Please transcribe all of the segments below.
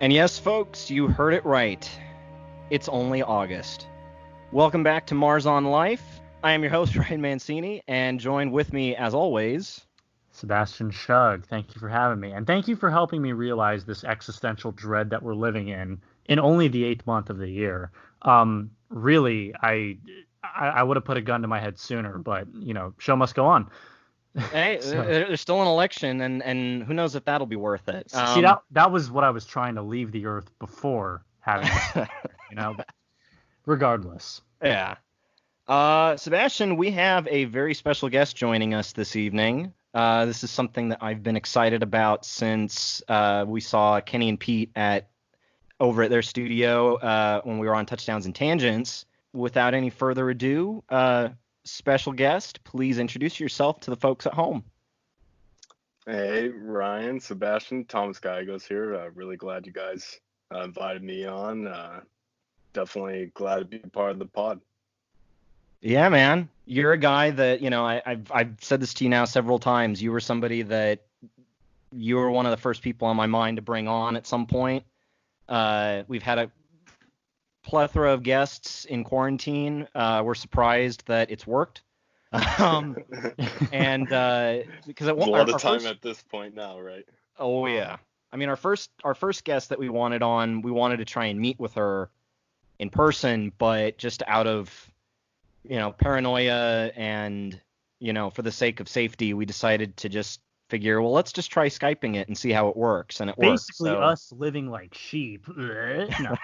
And yes, folks, you heard it right. It's only August. Welcome back to Mars on Life. I am your host, Ryan Mancini, and joined with me, as always, Sebastian Shug, thank you for having me. And thank you for helping me realize this existential dread that we're living in only the 8th month of the year. Really, I would have put a gun to my head sooner, but, show must go on. hey, So, there's still an election, and who knows if that'll be worth it. see, that was what I was trying to leave the Earth before having this, but regardless. Yeah. Sebastian, we have a very special guest joining us this evening. This is something that I've been excited about since we saw Kenny and Pete over at their studio when we were on Touchdowns and Tangents. Without any further ado, special guest, please introduce yourself to the folks at home. Hey, Ryan, Sebastian, Thomas Gallegos here. Really glad you guys invited me on. Definitely glad to be part of the pod. Yeah, man. You're a guy that, I've said this to you now several times. You were somebody that you were one of the first people on my mind to bring on at some point. We've had a plethora of guests in quarantine. We're surprised that it's worked. And because a lot of time at this point now, right? Oh yeah. I mean, our first guest that we wanted on, we wanted to try and meet with her in person, but just out of paranoia and for the sake of safety, we decided to just figure, well, let's just try Skyping it and see how it works, and it works. Basically, us living like sheep. No,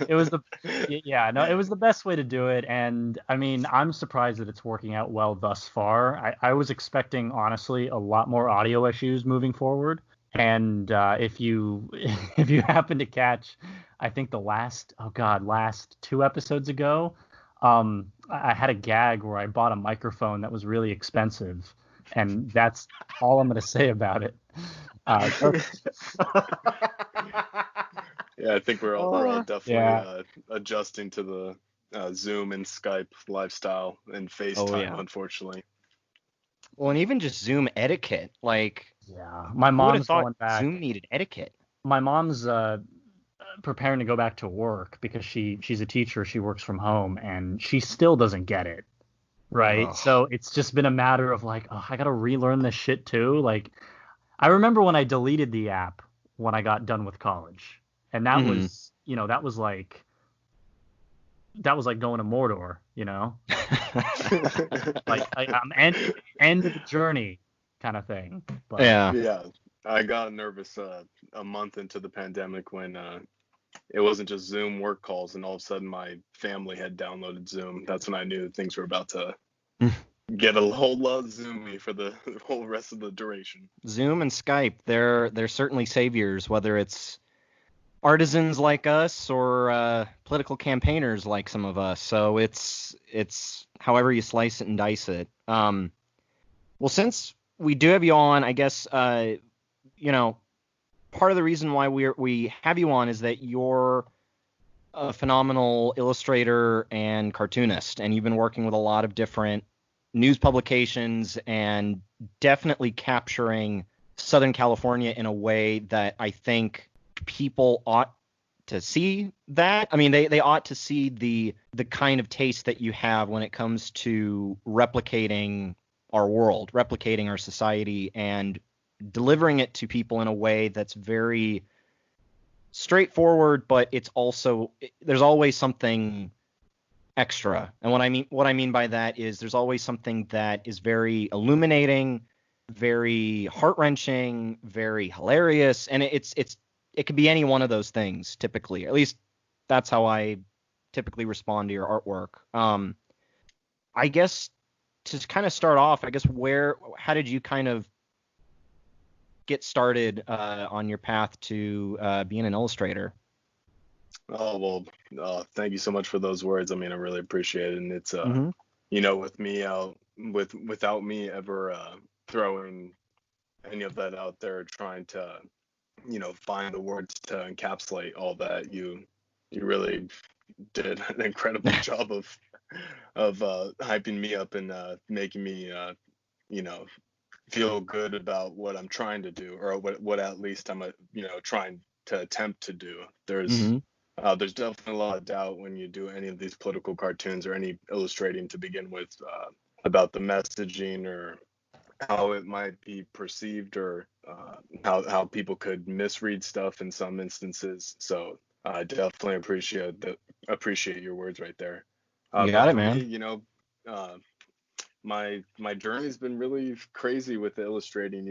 it was the best way to do it, and I mean, I'm surprised that it's working out well thus far. I was expecting, honestly, a lot more audio issues moving forward, and if you happen to catch, I think the last 2 episodes ago, I had a gag where I bought a microphone that was really expensive. And that's all I'm going to say about it. Yeah, I think we're all definitely adjusting to the Zoom and Skype lifestyle and FaceTime, unfortunately. Well, and even just Zoom etiquette, my mom's going back. Zoom needed etiquette. My mom's preparing to go back to work because she's a teacher. She works from home, and she still doesn't get it. Right. Oh. So it's just been a matter of I got to relearn this shit too. I remember when I deleted the app when I got done with college, and that was, that was like going to Mordor, I'm end of the journey kind of thing. But, yeah. I got nervous a month into the pandemic when it wasn't just Zoom work calls, and all of a sudden my family had downloaded Zoom. That's when I knew things were about to get a whole lot zoomy for the whole rest of the duration. Zoom and Skype, they're certainly saviors, whether it's artisans like us or political campaigners like some of us. So it's however you slice it and dice it. Well, since we do have you on, I guess part of the reason why we have you on is that you're a phenomenal illustrator and cartoonist, and you've been working with a lot of different news publications and definitely capturing Southern California in a way that I think people ought to see that. I mean, they ought to see the kind of taste that you have when it comes to replicating our world, replicating our society, and delivering it to people in a way that's very straightforward, but it's also, there's always something extra. And what I mean by that is there's always something that is very illuminating, very heart-wrenching, very hilarious, and it could be any one of those things typically. At least that's how I typically respond to your artwork. I guess to kind of start off, how did you kind of get started on your path to being an illustrator? Oh, well, thank you so much for those words. I mean, I really appreciate it. And it's, with me without me ever throwing any of that out there, trying to, find the words to encapsulate all that, you really did an incredible job of hyping me up and making me, feel good about what I'm trying to do, or what at least I'm trying to attempt to do. There's definitely a lot of doubt when you do any of these political cartoons or any illustrating to begin with, about the messaging or how it might be perceived, or how people could misread stuff in some instances. So I definitely appreciate your words right there. You got but it, for man. me, my journey's been really crazy with the illustrating.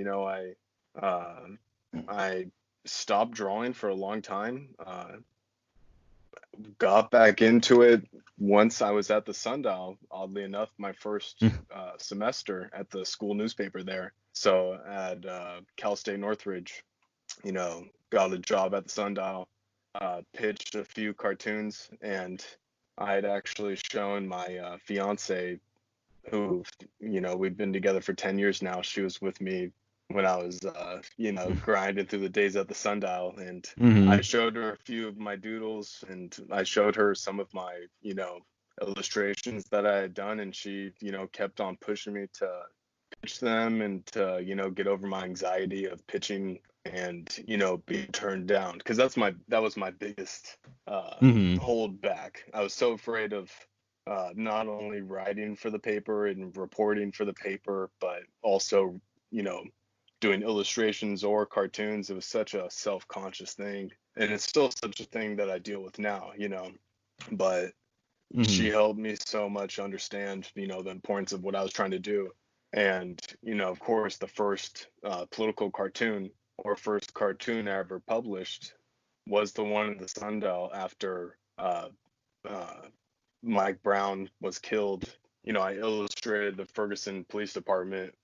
I stopped drawing for a long time. Got back into it once I was at the Sundial, oddly enough, my first semester at the school newspaper there. So at Cal State Northridge, got a job at the Sundial, pitched a few cartoons, and I had actually shown my fiance, who, we've been together for 10 years now. She was with me when I was, grinding through the days at the Sundial. And I showed her a few of my doodles, and I showed her some of my, illustrations that I had done. And she, kept on pushing me to pitch them and to, get over my anxiety of pitching and, being turned down. Because that was my biggest hold back. I was so afraid of not only writing for the paper and reporting for the paper, but also, doing illustrations or cartoons. It was such a self-conscious thing, and it's still such a thing that I deal with now, but she helped me so much understand, the importance of what I was trying to do. And, of course, the first political cartoon, or first cartoon I ever published, was the one in the Sundial after Mike Brown was killed. I illustrated the Ferguson Police Department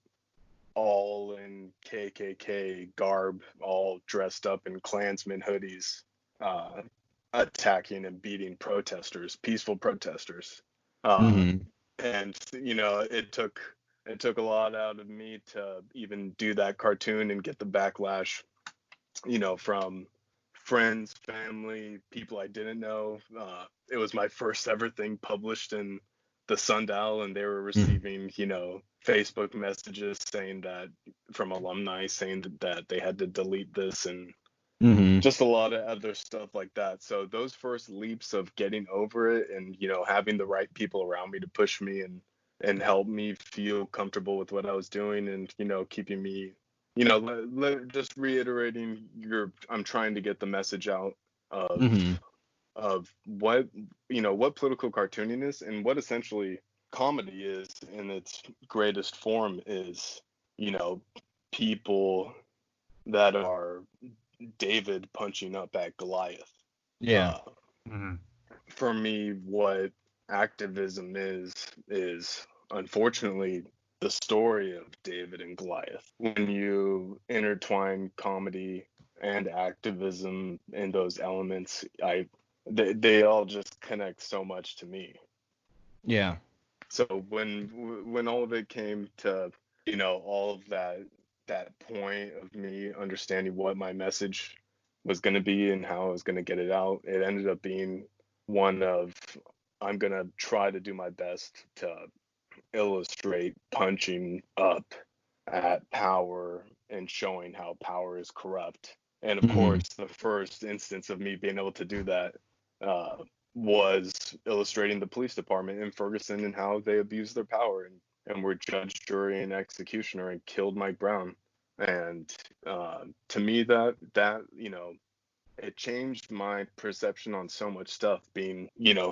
all in KKK garb, all dressed up in Klansman hoodies, attacking and beating protesters, peaceful protesters. And it took a lot out of me to even do that cartoon and get the backlash, from friends, family, people I didn't know. It was my first ever thing published in the Sundial, and they were receiving, Facebook messages saying that, from alumni saying that they had to delete this, and just a lot of other stuff like that. So those first leaps of getting over it, and having the right people around me to push me and help me feel comfortable with what I was doing, and keeping me, just reiterating I'm trying to get the message out of what what political cartooning is, and what essentially comedy is in its greatest form is, people that are David punching up at Goliath. Yeah. For me, what activism is unfortunately the story of David and Goliath. When you intertwine comedy and activism in those elements, they all just connect so much to me. Yeah. So when all of it came to, all of that point of me understanding what my message was going to be and how I was going to get it out, it ended up being one of, I'm going to try to do my best to illustrate punching up at power and showing how power is corrupt. And of course, the first instance of me being able to do that was illustrating the police department in Ferguson and how they abused their power and were judge, jury, and executioner and killed Mike Brown. And to me, that it changed my perception on so much stuff. Being,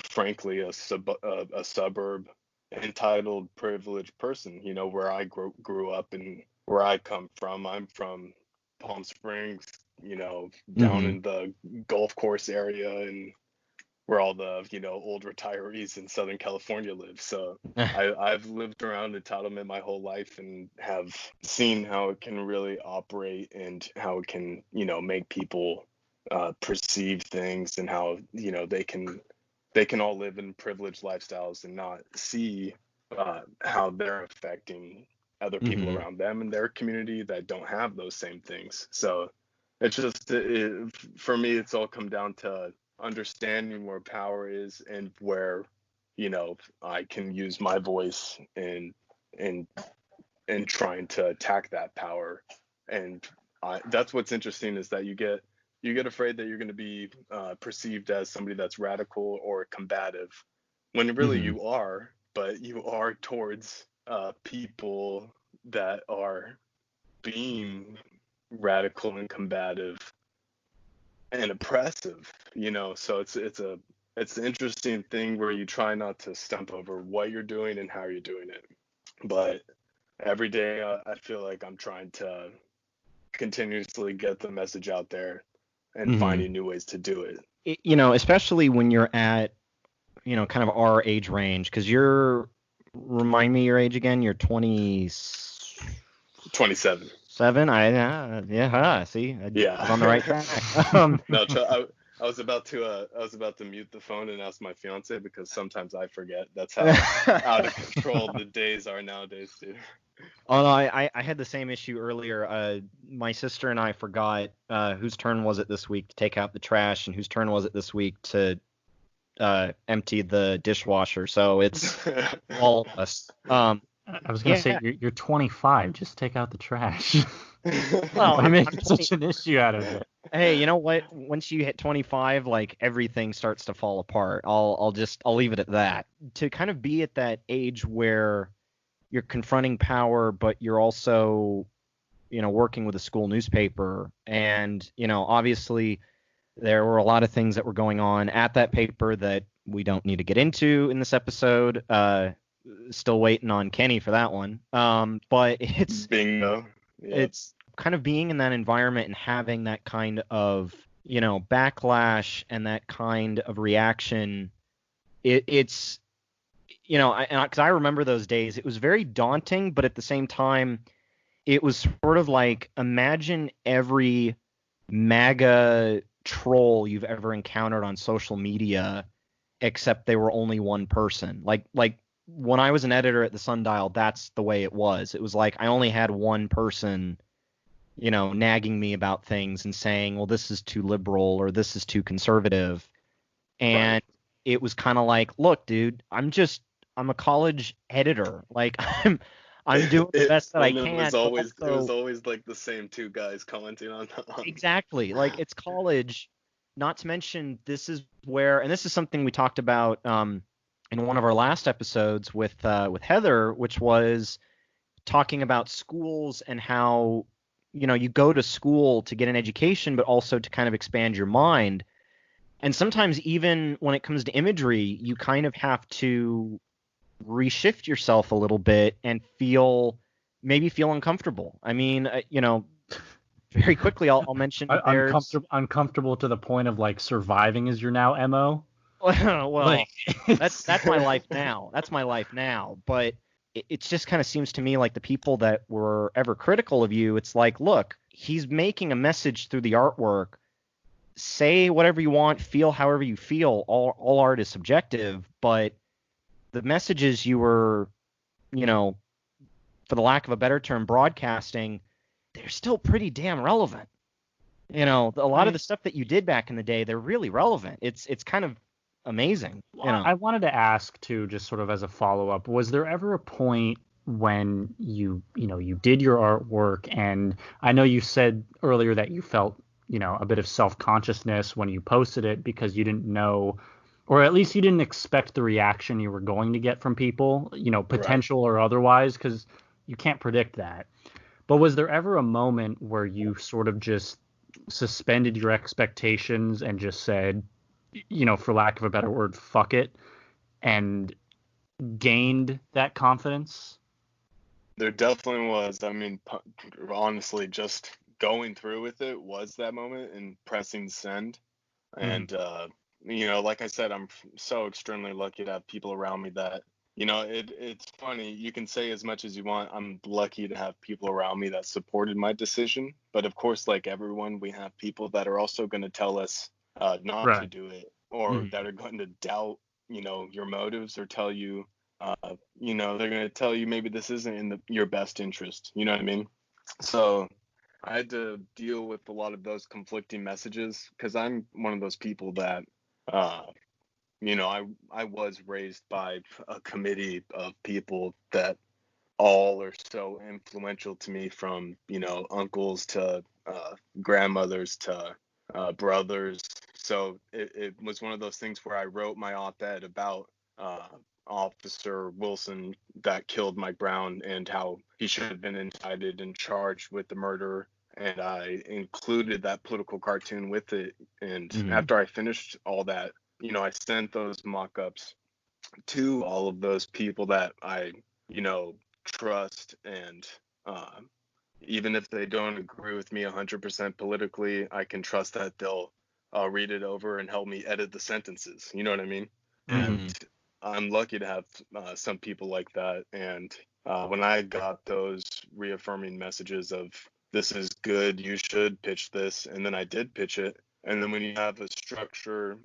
frankly, a suburb, entitled, privileged person, where I grew up and where I come from. I'm from Palm Springs, down in the golf course area, and where all the, old retirees in Southern California live. So I've lived around entitlement my whole life and have seen how it can really operate and how it can, make people perceive things, and how, they can all live in privileged lifestyles and not see how they're affecting other people around them in their community that don't have those same things. So it's just, for me, it's all come down to understanding where power is and where, I can use my voice and and trying to attack that power. And that's what's interesting, is that you get afraid that you're going to be perceived as somebody that's radical or combative, when really you are, but you are towards people that are being radical and combative and oppressive, so it's an interesting thing where you try not to stump over what you're doing and how you're doing it. But every day I feel like I'm trying to continuously get the message out there and finding new ways to do it. Especially when you're at, kind of our age range, because remind me your age again. You're 27. Yeah. See, I was on the right track. No, I was about to mute the phone and ask my fiance, because sometimes I forget. That's how out of control the days are nowadays, dude. Oh no, I had the same issue earlier. My sister and I forgot whose turn was it this week to take out the trash, and whose turn was it this week to empty the dishwasher. So it's all of us. I was gonna say you're 25. Just take out the trash. Well, I make such an issue out of it. Hey, you know what? Once you hit 25, like, everything starts to fall apart. I'll leave it at that. To kind of be at that age where you're confronting power, but you're also, working with a school newspaper, and obviously there were a lot of things that were going on at that paper that we don't need to get into in this episode. Still waiting on Kenny for that one. But it's bingo. Yeah. It's kind of being in that environment and having that kind of, backlash and that kind of reaction. It's, because I remember those days, it was very daunting, but at the same time, it was sort of like, imagine every MAGA troll you've ever encountered on social media, except they were only one person. Like when I was an editor at the Sundial, that's the way it was. It was like I only had one person, nagging me about things and saying, well, this is too liberal or this is too conservative. And it was kind of like, look, dude, I'm a college editor. Like I'm doing the best that I can. It was always like the same two guys commenting on Exactly. Like, it's college. Not to mention, this is where, and this is something we talked about in one of our last episodes with Heather, which was talking about schools and how, you go to school to get an education, but also to kind of expand your mind. And sometimes even when it comes to imagery, you kind of have to reshift yourself a little bit and maybe feel uncomfortable. I mean, very quickly, I'll mention uncomfortable to the point of like surviving is your now MO. Well, that's my life now. That's my life now. But it just kind of seems to me like the people that were ever critical of you, it's like, look, he's making a message through the artwork. Say whatever you want, feel however you feel. All art is subjective, but the messages you were, for the lack of a better term, broadcasting, they're still pretty damn relevant. A lot of the stuff that you did back in the day, they're really relevant. It's kind of amazing. I wanted to ask too, just sort of as a follow-up, was there ever a point when you did your artwork, and I know you said earlier that you felt, a bit of self-consciousness when you posted it because you didn't know, or at least you didn't expect the reaction you were going to get from people, potential or otherwise, because you can't predict that. But was there ever a moment where you sort of just suspended your expectations and just said, for lack of a better word, fuck it, and gained that confidence? There definitely was. I mean, honestly, just going through with it was that moment and pressing send. And, like I said, I'm so extremely lucky to have people around me that, it's funny. You can say as much as you want. I'm lucky to have people around me that supported my decision. But of course, like everyone, we have people that are also going to tell us not to do it, or that are going to doubt, your motives, or tell you, they're going to tell you maybe this isn't in your best interest. You know what I mean? So I had to deal with a lot of those conflicting messages because I'm one of those people that, I was raised by a committee of people that all are so influential to me, from uncles to grandmothers to brothers. So it was one of those things where I wrote my op-ed about Officer Wilson that killed Mike Brown and how he should have been indicted and charged with the murder. And I included that political cartoon with it. And after I finished all that, I sent those mock-ups to all of those people that I, trust. And even if they don't agree with me 100% politically, I can trust that they'll read it over and help me edit the sentences. You know what I mean? And I'm lucky to have some people like that. And when I got those reaffirming messages of this is good, you should pitch this, and then I did pitch it. And then when you have a structure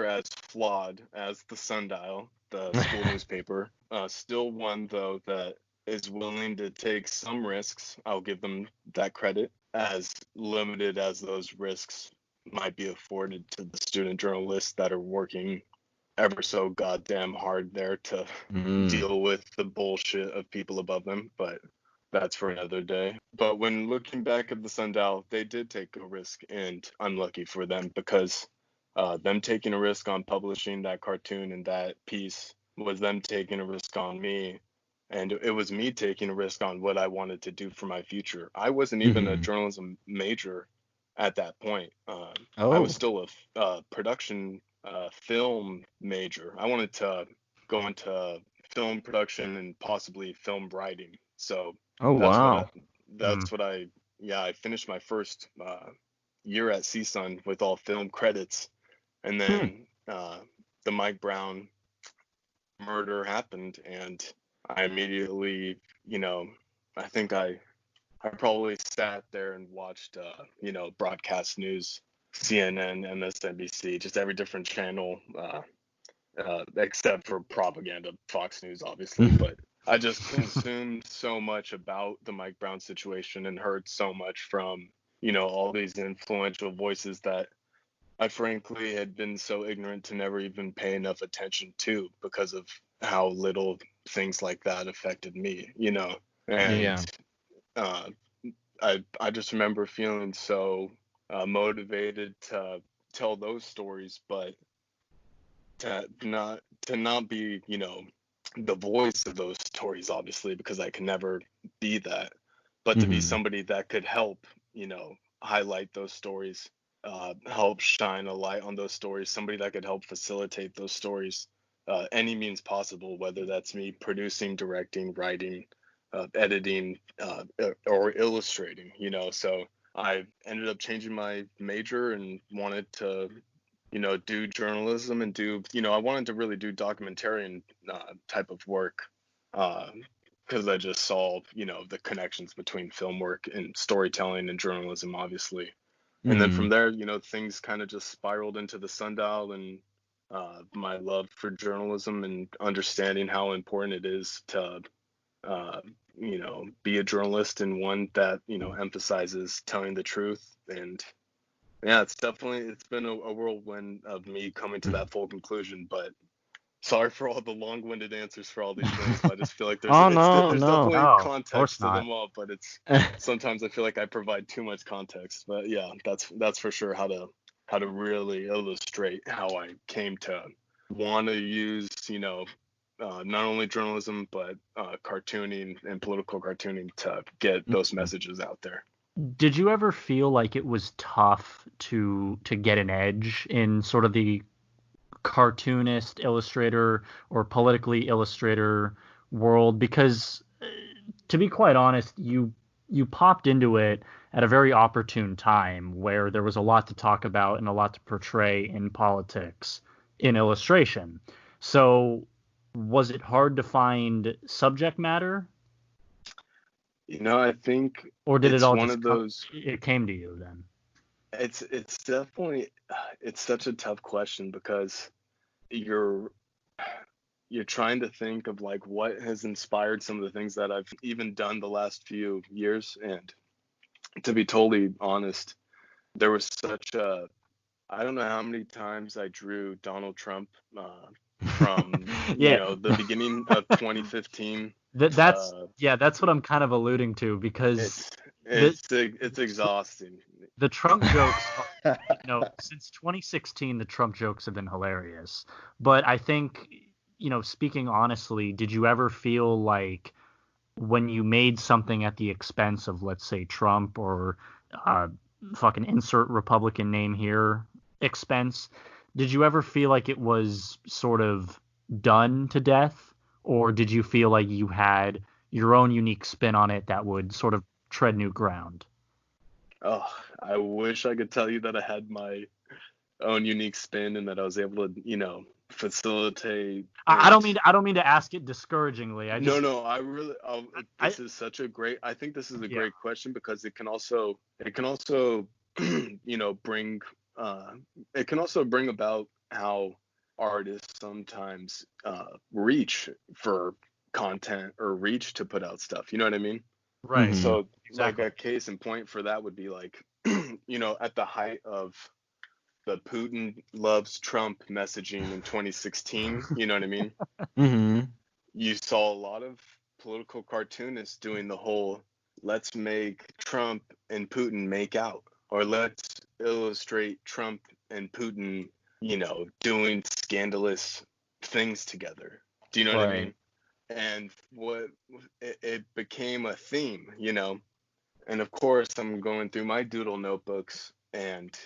as flawed as the Sundial, the school newspaper, still one though that is willing to take some risks, I'll give them that credit, as limited as those risks might be afforded to the student journalists that are working ever so goddamn hard there to deal with the bullshit of people above them. But that's for another day. But when looking back at the Sundial, they did take a risk, and I'm lucky for them, because them taking a risk on publishing that cartoon and that piece was them taking a risk on me. And it was me taking a risk on what I wanted to do for my future. I wasn't even a journalism major at that point. I was still a production film major. I wanted to go into film production and possibly film writing. So that's what I finished my first year at CSUN with all film credits. And then the Mike Brown murder happened, and I immediately, I think I probably sat there and watched, broadcast news, CNN, MSNBC, just every different channel, except for propaganda, Fox News, obviously. But I just consumed so much about the Mike Brown situation and heard so much from, all these influential voices that I frankly had been so ignorant to never even pay enough attention to, because of how little things like that affected me, And I just remember feeling so motivated to tell those stories, but to not be, the voice of those stories, obviously, because I can never be that, but to be somebody that could help, highlight those stories, help shine a light on those stories, somebody that could help facilitate those stories, any means possible, whether that's me producing, directing, writing, editing, or illustrating, So I ended up changing my major and wanted to, do journalism and do, I wanted to really do documentarian type of work, because I just saw, the connections between film work and storytelling and journalism, obviously. And then from there, things kind of just spiraled into the Sundial and my love for journalism and understanding how important it is to, be a journalist, and one that, emphasizes telling the truth. And yeah, it's been a whirlwind of me coming to that full conclusion. But sorry for all the long-winded answers for all these things. I just feel like there's definitely context to them all, but it's sometimes I feel like I provide too much context. But yeah, that's for sure how to really illustrate how I came to want to use, not only journalism but cartooning and political cartooning to get those messages out there. Did you ever feel like it was tough to get an edge in sort of the cartoonist, illustrator, or politically illustrator world? Because to be quite honest, you popped into it at a very opportune time where there was a lot to talk about and a lot to portray in politics in illustration. So was it hard to find subject matter? I think, or did it all one just of those, it came to you then? It's definitely, it's such a tough question, because you're trying to think of like what has inspired some of the things that I've even done the last few years. And to be totally honest, there was such a, I don't know how many times I drew Donald Trump from Yeah. the beginning of 2015. That's what I'm kind of alluding to, because It's exhausting. the Trump jokes, since 2016, the Trump jokes have been hilarious. But I think, speaking honestly, did you ever feel like when you made something at the expense of, let's say, Trump or fucking insert Republican name here expense, did you ever feel like it was sort of done to death? Or did you feel like you had your own unique spin on it that would sort of tread new ground? Oh, I wish I could tell you that I had my own unique spin and that I was able to, facilitate. I don't mean to ask it discouragingly. No, I really. This is such a great. I think this is a Yeah. great question because it can also, bring. It can also bring about how artists sometimes reach for content or reach to put out stuff. You know what I mean? Right. Mhm. So, Exactly. like a case in point for that would be like, at the height of the Putin loves Trump messaging in 2016. You know what I mean? Mm-hmm. You saw a lot of political cartoonists doing the whole let's make Trump and Putin make out, or let's illustrate Trump and Putin, doing scandalous things together. Do you know what I mean? And it became a theme, And of course, I'm going through my doodle notebooks, and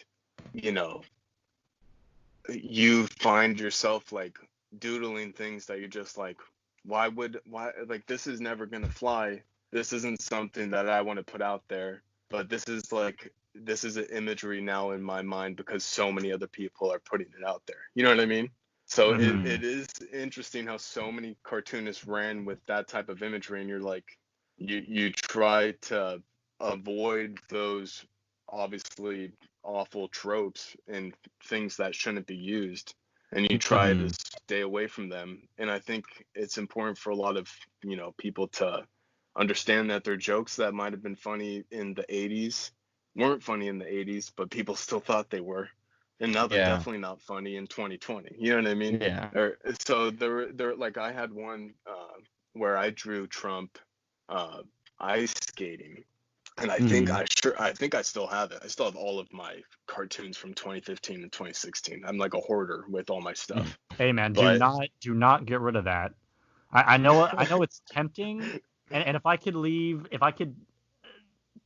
you find yourself like doodling things that you're just like, why like this is never gonna fly. This isn't something that I want to put out there, but this is an imagery now in my mind because so many other people are putting it out there. You know what I mean? So Mhm. it is interesting how so many cartoonists ran with that type of imagery, and you're like, you try to avoid those obviously awful tropes and things that shouldn't be used, and you try to stay away from them. And I think it's important for a lot of people to understand that their jokes that might have been funny in the 80s weren't funny in the 80s, but people still thought they were, and now they're Yeah. definitely not funny in 2020. You know what I mean? Yeah. So there like I had one where I drew Trump ice skating, and I think I still have it. I still have all of my cartoons from 2015 and 2016. I'm like a hoarder with all my stuff. Hey man, But do not get rid of that. I know it's tempting, and if I could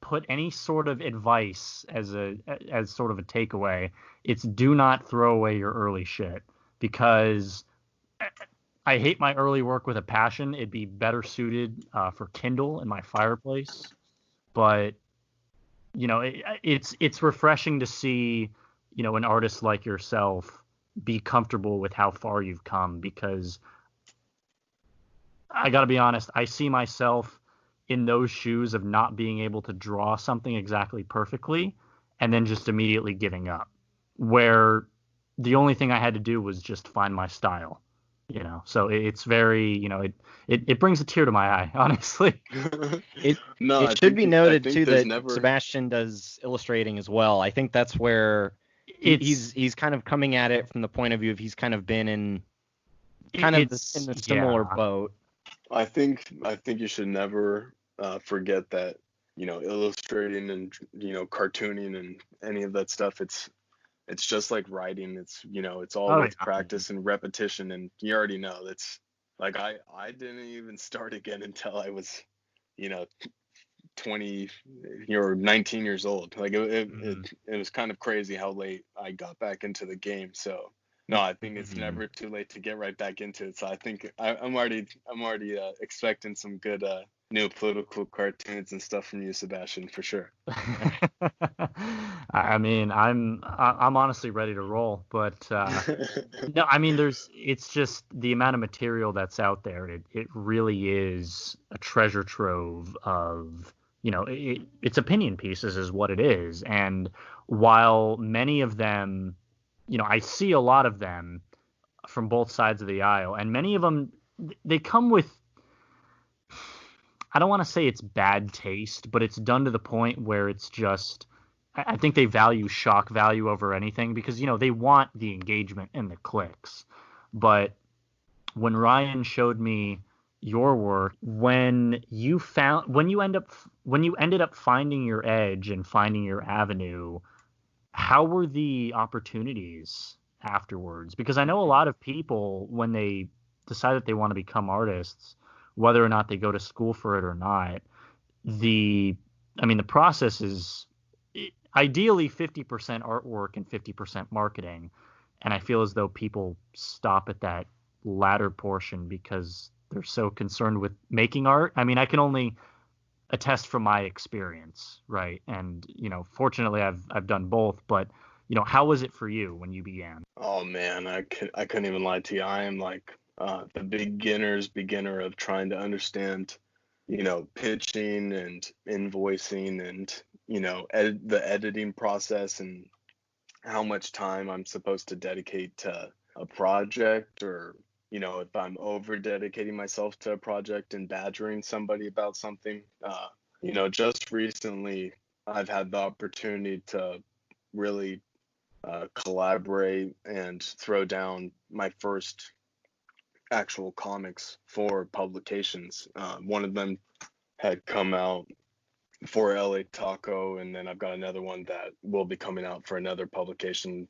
put any sort of advice as sort of a takeaway, it's do not throw away your early shit, because I hate my early work with a passion. It'd be better suited for Kindle in my fireplace, but it's refreshing to see an artist like yourself be comfortable with how far you've come, because I got to be honest, I see myself in those shoes of not being able to draw something exactly perfectly and then just immediately giving up, where the only thing I had to do was just find my style, so it's very, it brings a tear to my eye, honestly. It should be noted too that Sebastian does illustrating as well. I think that's where he's kind of coming at it from the point of view of he's kind of been in the similar boat. I think you should never forget that illustrating and cartooning and any of that stuff, it's just like writing. It's it's all with practice and repetition, and you already know that's like I didn't even start again until I was 20 or 19 years old. Like it was kind of crazy how late I got back into the game. So no, I think it's never too late to get right back into it. So I think I'm already expecting some good new political cartoons and stuff from you, Sebastian, for sure. I mean, I'm honestly ready to roll, but no, I mean, it's just the amount of material that's out there. It really is a treasure trove of, it's opinion pieces is what it is. And while many of them, I see a lot of them from both sides of the aisle, and many of them, they come with, I don't want to say it's bad taste, but it's done to the point where it's just, I think they value shock value over anything, because, they want the engagement and the clicks. But when Ryan showed me your work, when you ended up finding your edge and finding your avenue, how were the opportunities afterwards? Because I know a lot of people, when they decide that they want to become artists, whether or not they go to school for it or not, the process is ideally 50% artwork and 50% marketing. And I feel as though people stop at that latter portion because they're so concerned with making art. I mean, I can only attest from my experience, right? And, fortunately I've done both, but, how was it for you when you began? Oh man, I couldn't even lie to you. I am like the beginner of trying to understand, pitching and invoicing and, the editing process and how much time I'm supposed to dedicate to a project, or, if I'm over dedicating myself to a project and badgering somebody about something. Just recently I've had the opportunity to really collaborate and throw down my first actual comics for publications. One of them had come out for LA Taco, and then I've got another one that will be coming out for another publication,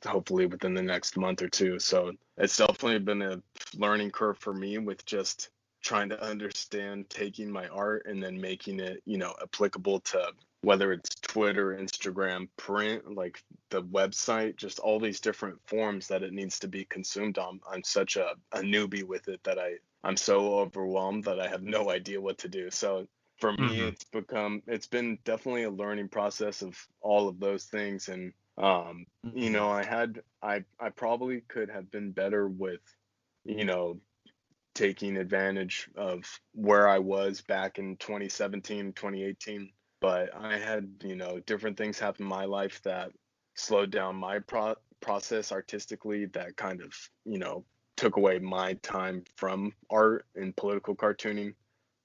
hopefully within the next month or two. So it's definitely been a learning curve for me with just trying to understand taking my art and then making it, applicable to whether it's Twitter, Instagram, print, like the website, just all these different forms that it needs to be consumed on. I'm such a newbie with it that I'm so overwhelmed that I have no idea what to do. So for me, it's been definitely a learning process of all of those things. And, I probably could have been better with, taking advantage of where I was back in 2017, 2018. But I had, different things happen in my life that slowed down my process artistically, that kind of, took away my time from art and political cartooning.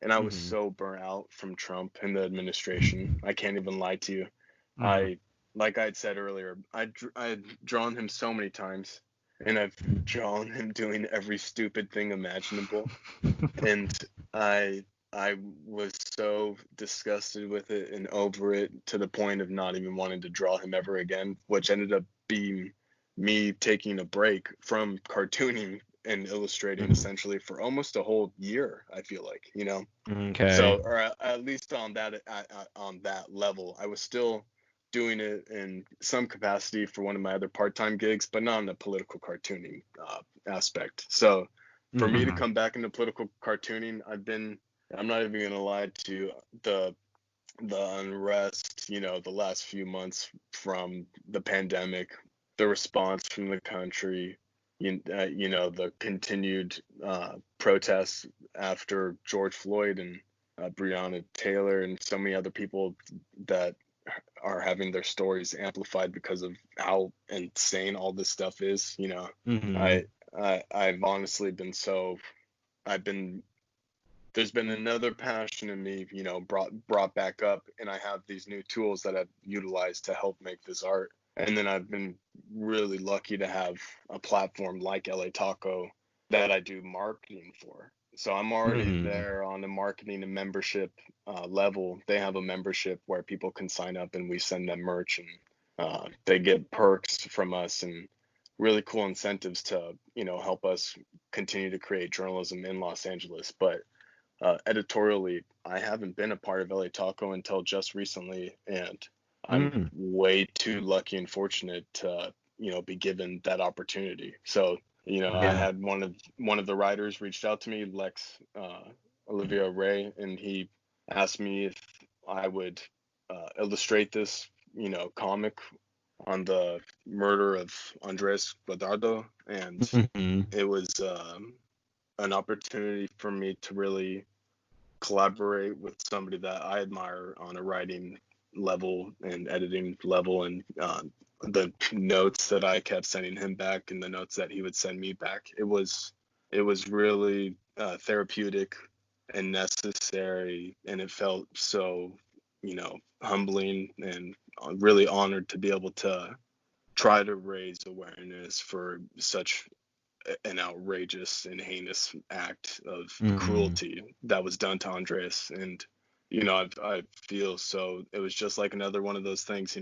And I was so burnt out from Trump and the administration. I can't even lie to you. Like I had said earlier, I'd drawn him so many times, and I've drawn him doing every stupid thing imaginable. And I was so disgusted with it and over it to the point of not even wanting to draw him ever again, which ended up being me taking a break from cartooning and illustrating essentially for almost a whole year, I feel like, Okay. So, or at least on that level, I was still doing it in some capacity for one of my other part-time gigs, but not in the political cartooning aspect. So for me to come back into political cartooning, I'm not even gonna lie to you, the unrest, the last few months from the pandemic, the response from the country, the continued protests after George Floyd and Breonna Taylor and so many other people that are having their stories amplified because of how insane all this stuff is. I've honestly been there's been another passion in me, brought back up, and I have these new tools that I've utilized to help make this art. And then I've been really lucky to have a platform like LA Taco that I do marketing for. So I'm already there on the marketing and membership level. They have a membership where people can sign up and we send them merch, and they get perks from us and really cool incentives to, help us continue to create journalism in Los Angeles. But editorially, I haven't been a part of LA Taco until just recently, and I'm way too lucky and fortunate to, be given that opportunity. So, I had one of the writers reached out to me, Lex Olivia Ray, and he asked me if I would illustrate this, comic on the murder of Andres Guadardo, and it was an opportunity for me to really collaborate with somebody that I admire on a writing level and editing level, and the notes that I kept sending him back and the notes that he would send me back, it was really therapeutic and necessary, and it felt so, humbling and really honored to be able to try to raise awareness for such an outrageous and heinous act of Mhm. cruelty that was done to Andreas. And, I feel so it was just like another one of those things,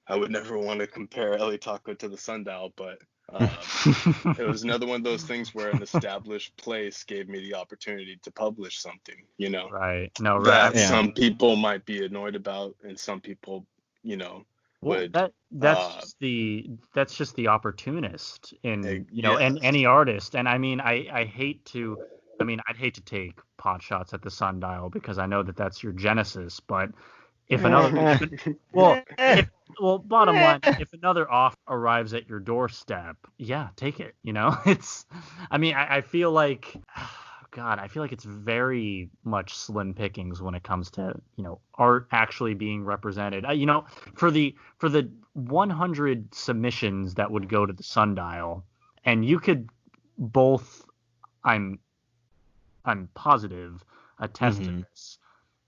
I would never want to compare El Taco to the Sundial, but it was another one of those things where an established place gave me the opportunity to publish something, Right. No, that right. Yeah. some people might be annoyed about, and some people, Well, would, that's just the opportunist in, and yes. any artist. And I mean, I'd hate to take pot shots at the Sundial because I know that that's your genesis, but if another well, bottom line, if another offer arrives at your doorstep, yeah, take it. It's, I mean, I feel like, God, I feel like it's very much slim pickings when it comes to, art actually being represented. For the 100 submissions that would go to the Sundial, and you could both, I'm positive, attest to Mhm. this.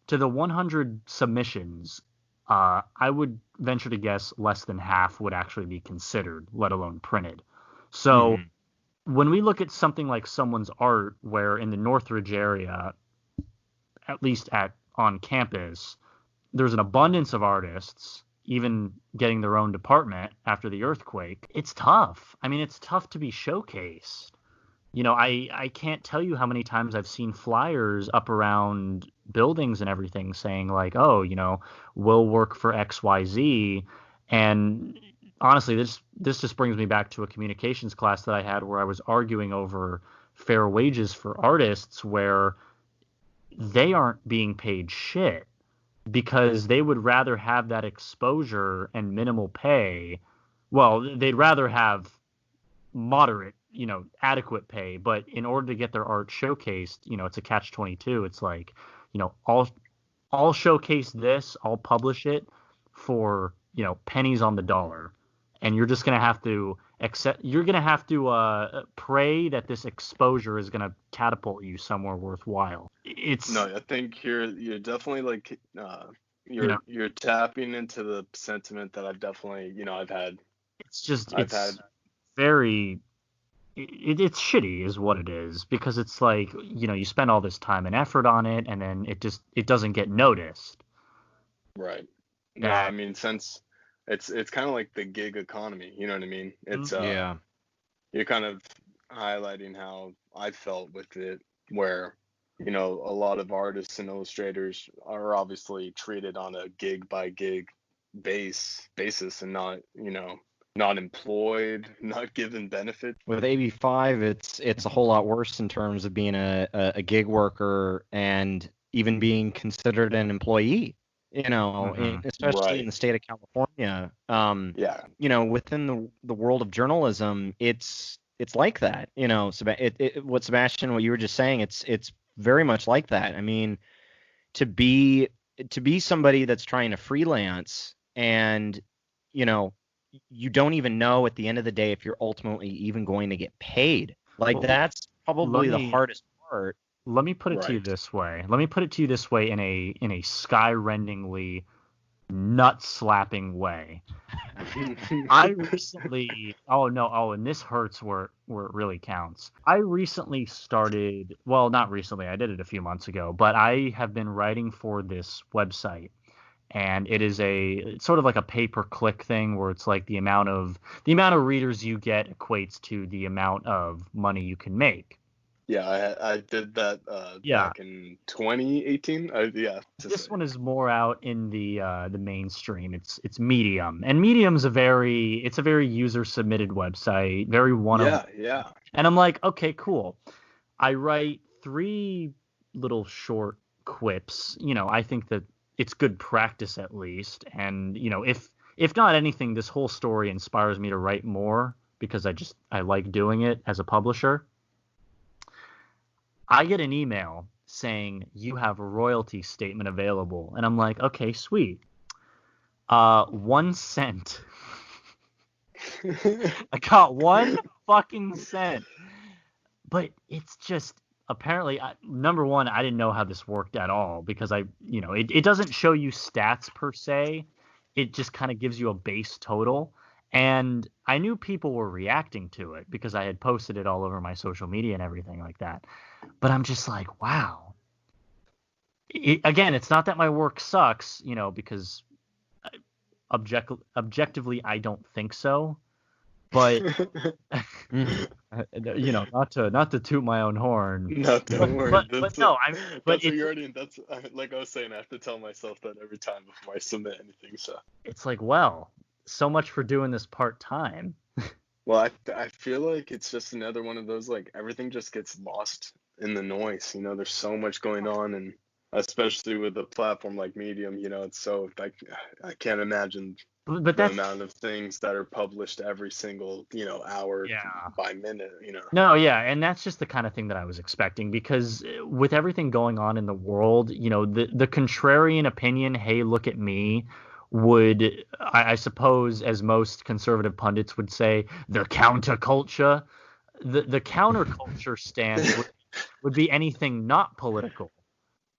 To the 100 submissions, I would venture to guess less than half would actually be considered, let alone printed. So Mhm. when we look at something like someone's art, where in the Northridge area, at least on campus, there's an abundance of artists, even getting their own department after the earthquake, it's tough. I mean, it's tough to be showcased. I can't tell you how many times I've seen flyers up around buildings and everything saying like, oh, we'll work for XYZ. And honestly, this just brings me back to a communications class that I had where I was arguing over fair wages for artists, where they aren't being paid shit because they would rather have that exposure and minimal pay. Well, they'd rather have moderate, adequate pay, but in order to get their art showcased, it's a catch-22. It's like, I'll showcase this, I'll publish it for, pennies on the dollar. And you're just going to have to pray that this exposure is going to catapult you somewhere worthwhile. No, I think you're definitely like, you're tapping into the sentiment that I've definitely, I've had. Very, it's shitty is what it is, because it's like, you spend all this time and effort on it, and then it doesn't get noticed. Right. No, I mean, since it's kind of like the gig economy, you know what I mean? It's Yeah. you're kind of highlighting how I felt with it, where, a lot of artists and illustrators are obviously treated on a gig by gig basis, and not employed, not given benefits. With AB5, it's a whole lot worse in terms of being a gig worker and even being considered an employee. Especially Right. in the state of California. Yeah. Within the world of journalism, it's like that. What you were just saying, it's very much like that. I mean, to be somebody that's trying to freelance, and you don't even know at the end of the day if you're ultimately even going to get paid. Like, that's probably the hardest part. Let me put it to you this way. In a sky-rendingly, nut-slapping way. I recently, and this hurts where it really counts. I recently started, well, not recently, I did it a few months ago, but I have been writing for this website. And it's sort of like a pay-per-click thing, where it's like the amount of readers you get equates to the amount of money you can make. Yeah, I did that back in 2018. This one is more out in the mainstream. It's Medium, and Medium's a very user-submitted website, very one-of-one. Yeah. And I'm like, okay, cool. I write 3 little short quips. I think that it's good practice, at least. And, if not anything, this whole story inspires me to write more because I like doing it as a publisher. I get an email saying you have a royalty statement available. And I'm like, okay, sweet. 1 cent. I got 1 fucking cent. But it's just, apparently, number one, I didn't know how this worked at all, because it doesn't show you stats per se. It just kind of gives you a base total. And I knew people were reacting to it because I had posted it all over my social media and everything like that. But I'm just like, wow. Again, it's not that my work sucks, because objectively I don't think so. But not to toot my own horn. No, don't worry. But no, that's what you're already. That's like I was saying. I have to tell myself that every time before I submit anything. So it's like, well, so much for doing this part time. Well, I feel like it's just another one of those, like, everything just gets lost in the noise. There's so much going on, and especially with a platform like Medium, it's so, like, I can't imagine But the amount of things that are published every single, hour by minute, No, yeah, and that's just the kind of thing that I was expecting, because with everything going on in the world, the contrarian opinion, hey, look at me, would, I suppose, as most conservative pundits would say, the counterculture. The counterculture stance would be anything not political.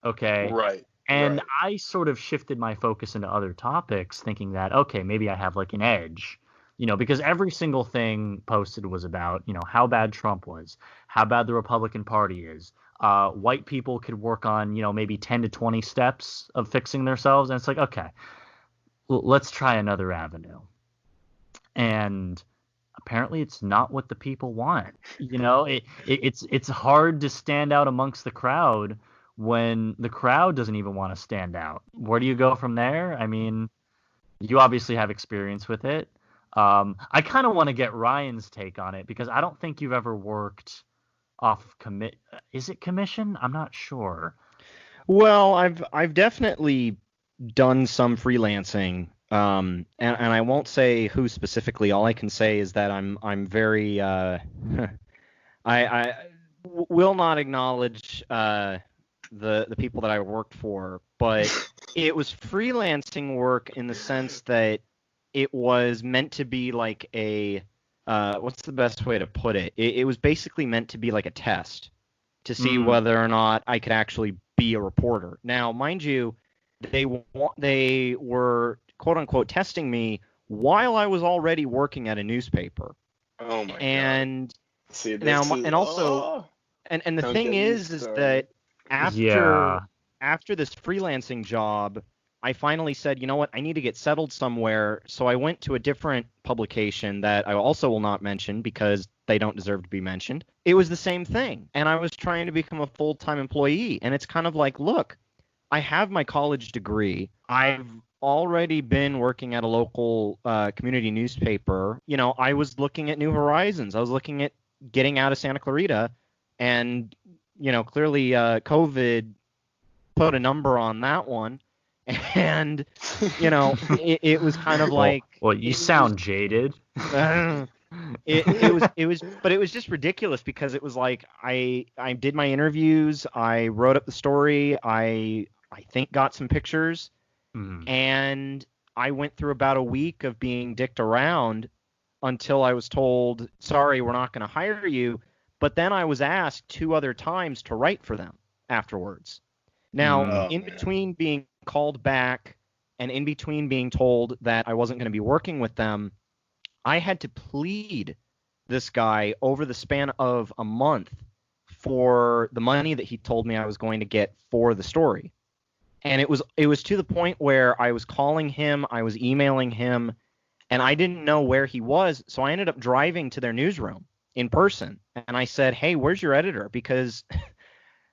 Okay. Right. And right. I sort of shifted my focus into other topics, thinking that, okay, maybe I have like an edge, because every single thing posted was about, how bad Trump was, how bad the Republican Party is. White people could work on, maybe 10 to 20 steps of fixing themselves. And it's like, okay, let's try another avenue. And apparently it's not what the people want. It's hard to stand out amongst the crowd when the crowd doesn't even want to stand out. Where do you go from there? I mean, you obviously have experience with it. I kind of want to get Ryan's take on it, because I don't think you've ever worked off Is it commission? I'm not sure. Well, I've definitely done some freelancing, and I won't say who specifically. All I can say is that I'm very I will not acknowledge the people that I worked for, but it was freelancing work in the sense that it was meant to be like a what's the best way to put it? It was basically meant to be like a test to see whether or not I could actually be a reporter. Now, mind you, they were quote unquote testing me while I was already working at a newspaper. Oh my god! See, now, and also, and the thing is that after this freelancing job, I finally said, you know what, I need to get settled somewhere. So I went to a different publication that I also will not mention because they don't deserve to be mentioned. It was the same thing. And I was trying to become a full-time employee. And it's kind of like, look, I have my college degree. I've already been working at a local community newspaper. I was looking at new horizons. I was looking at getting out of Santa Clarita. And, clearly COVID put a number on that one. And it was kind of like, well, you sound jaded. It was just ridiculous, because it was like I did my interviews, I wrote up the story, I think got some pictures, and I went through about a week of being dicked around until I was told, sorry, we're not going to hire you. But then I was asked 2 other times to write for them afterwards. Now, in between being called back and in between being told that I wasn't going to be working with them, I had to plead this guy over the span of a month for the money that he told me I was going to get for the story. And it was to the point where I was calling him, I was emailing him, and I didn't know where he was. So I ended up driving to their newsroom in person. And I said, hey, where's your editor? Because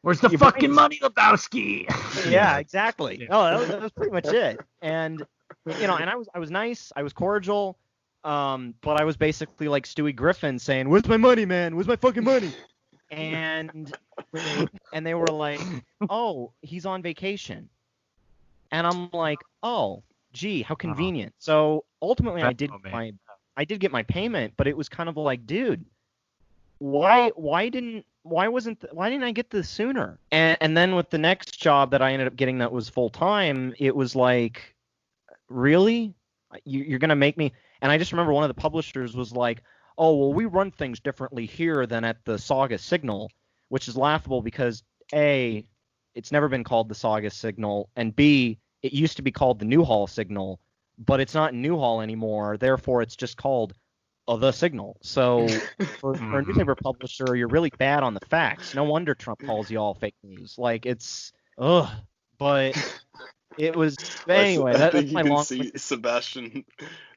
where's the fucking money, Lebowski? Yeah, exactly. Oh, that was pretty much it. And and I was nice, I was cordial, but I was basically like Stewie Griffin saying, "Where's my money, man? Where's my fucking money?" And they were like, "Oh, he's on vacation." And I'm like, "Oh, gee, how convenient." So ultimately, I did get my payment, but it was kind of like, dude, why didn't I get this sooner? And then with the next job that I ended up getting that was full time, it was like, really? You're gonna make me? And I just remember one of the publishers was like, oh, well, we run things differently here than at the Saga Signal, which is laughable because A, it's never been called the Saga Signal, and B, it used to be called the Newhall Signal, but it's not Newhall anymore. Therefore, it's just called The Signal. So for a newspaper publisher, you're really bad on the facts. No wonder Trump calls you all fake news. Like, it's but it was anyway. I think That's you my can long. see Sebastian.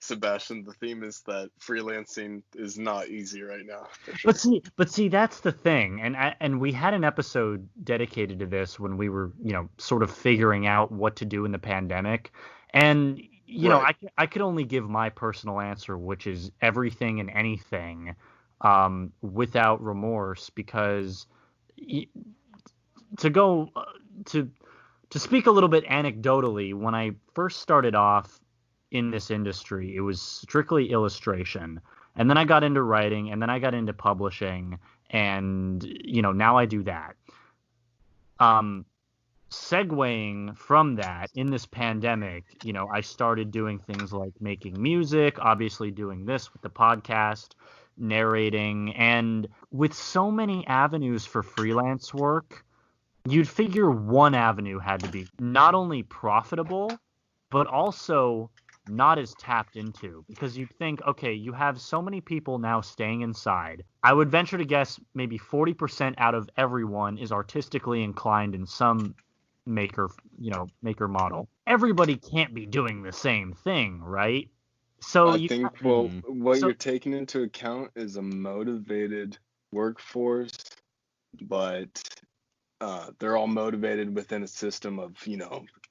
The theme is that freelancing is not easy right now. For sure. But see, that's the thing, and we had an episode dedicated to this when we were, sort of figuring out what to do in the pandemic, and Right. I could only give my personal answer, which is everything and anything, without remorse, because to go to speak a little bit anecdotally, when I first started off in this industry, it was strictly illustration. And then I got into writing, and then I got into publishing, and now I do that. Segueing from that, in this pandemic, I started doing things like making music, obviously doing this with the podcast, narrating, and with so many avenues for freelance work, you'd figure one avenue had to be not only profitable, but also not as tapped into, because you'd think, okay, you have so many people now staying inside. I would venture to guess maybe 40% out of everyone is artistically inclined in some maker model. Everybody can't be doing the same thing, right? So I think what so you're taking into account is a motivated workforce, but they're all motivated within a system of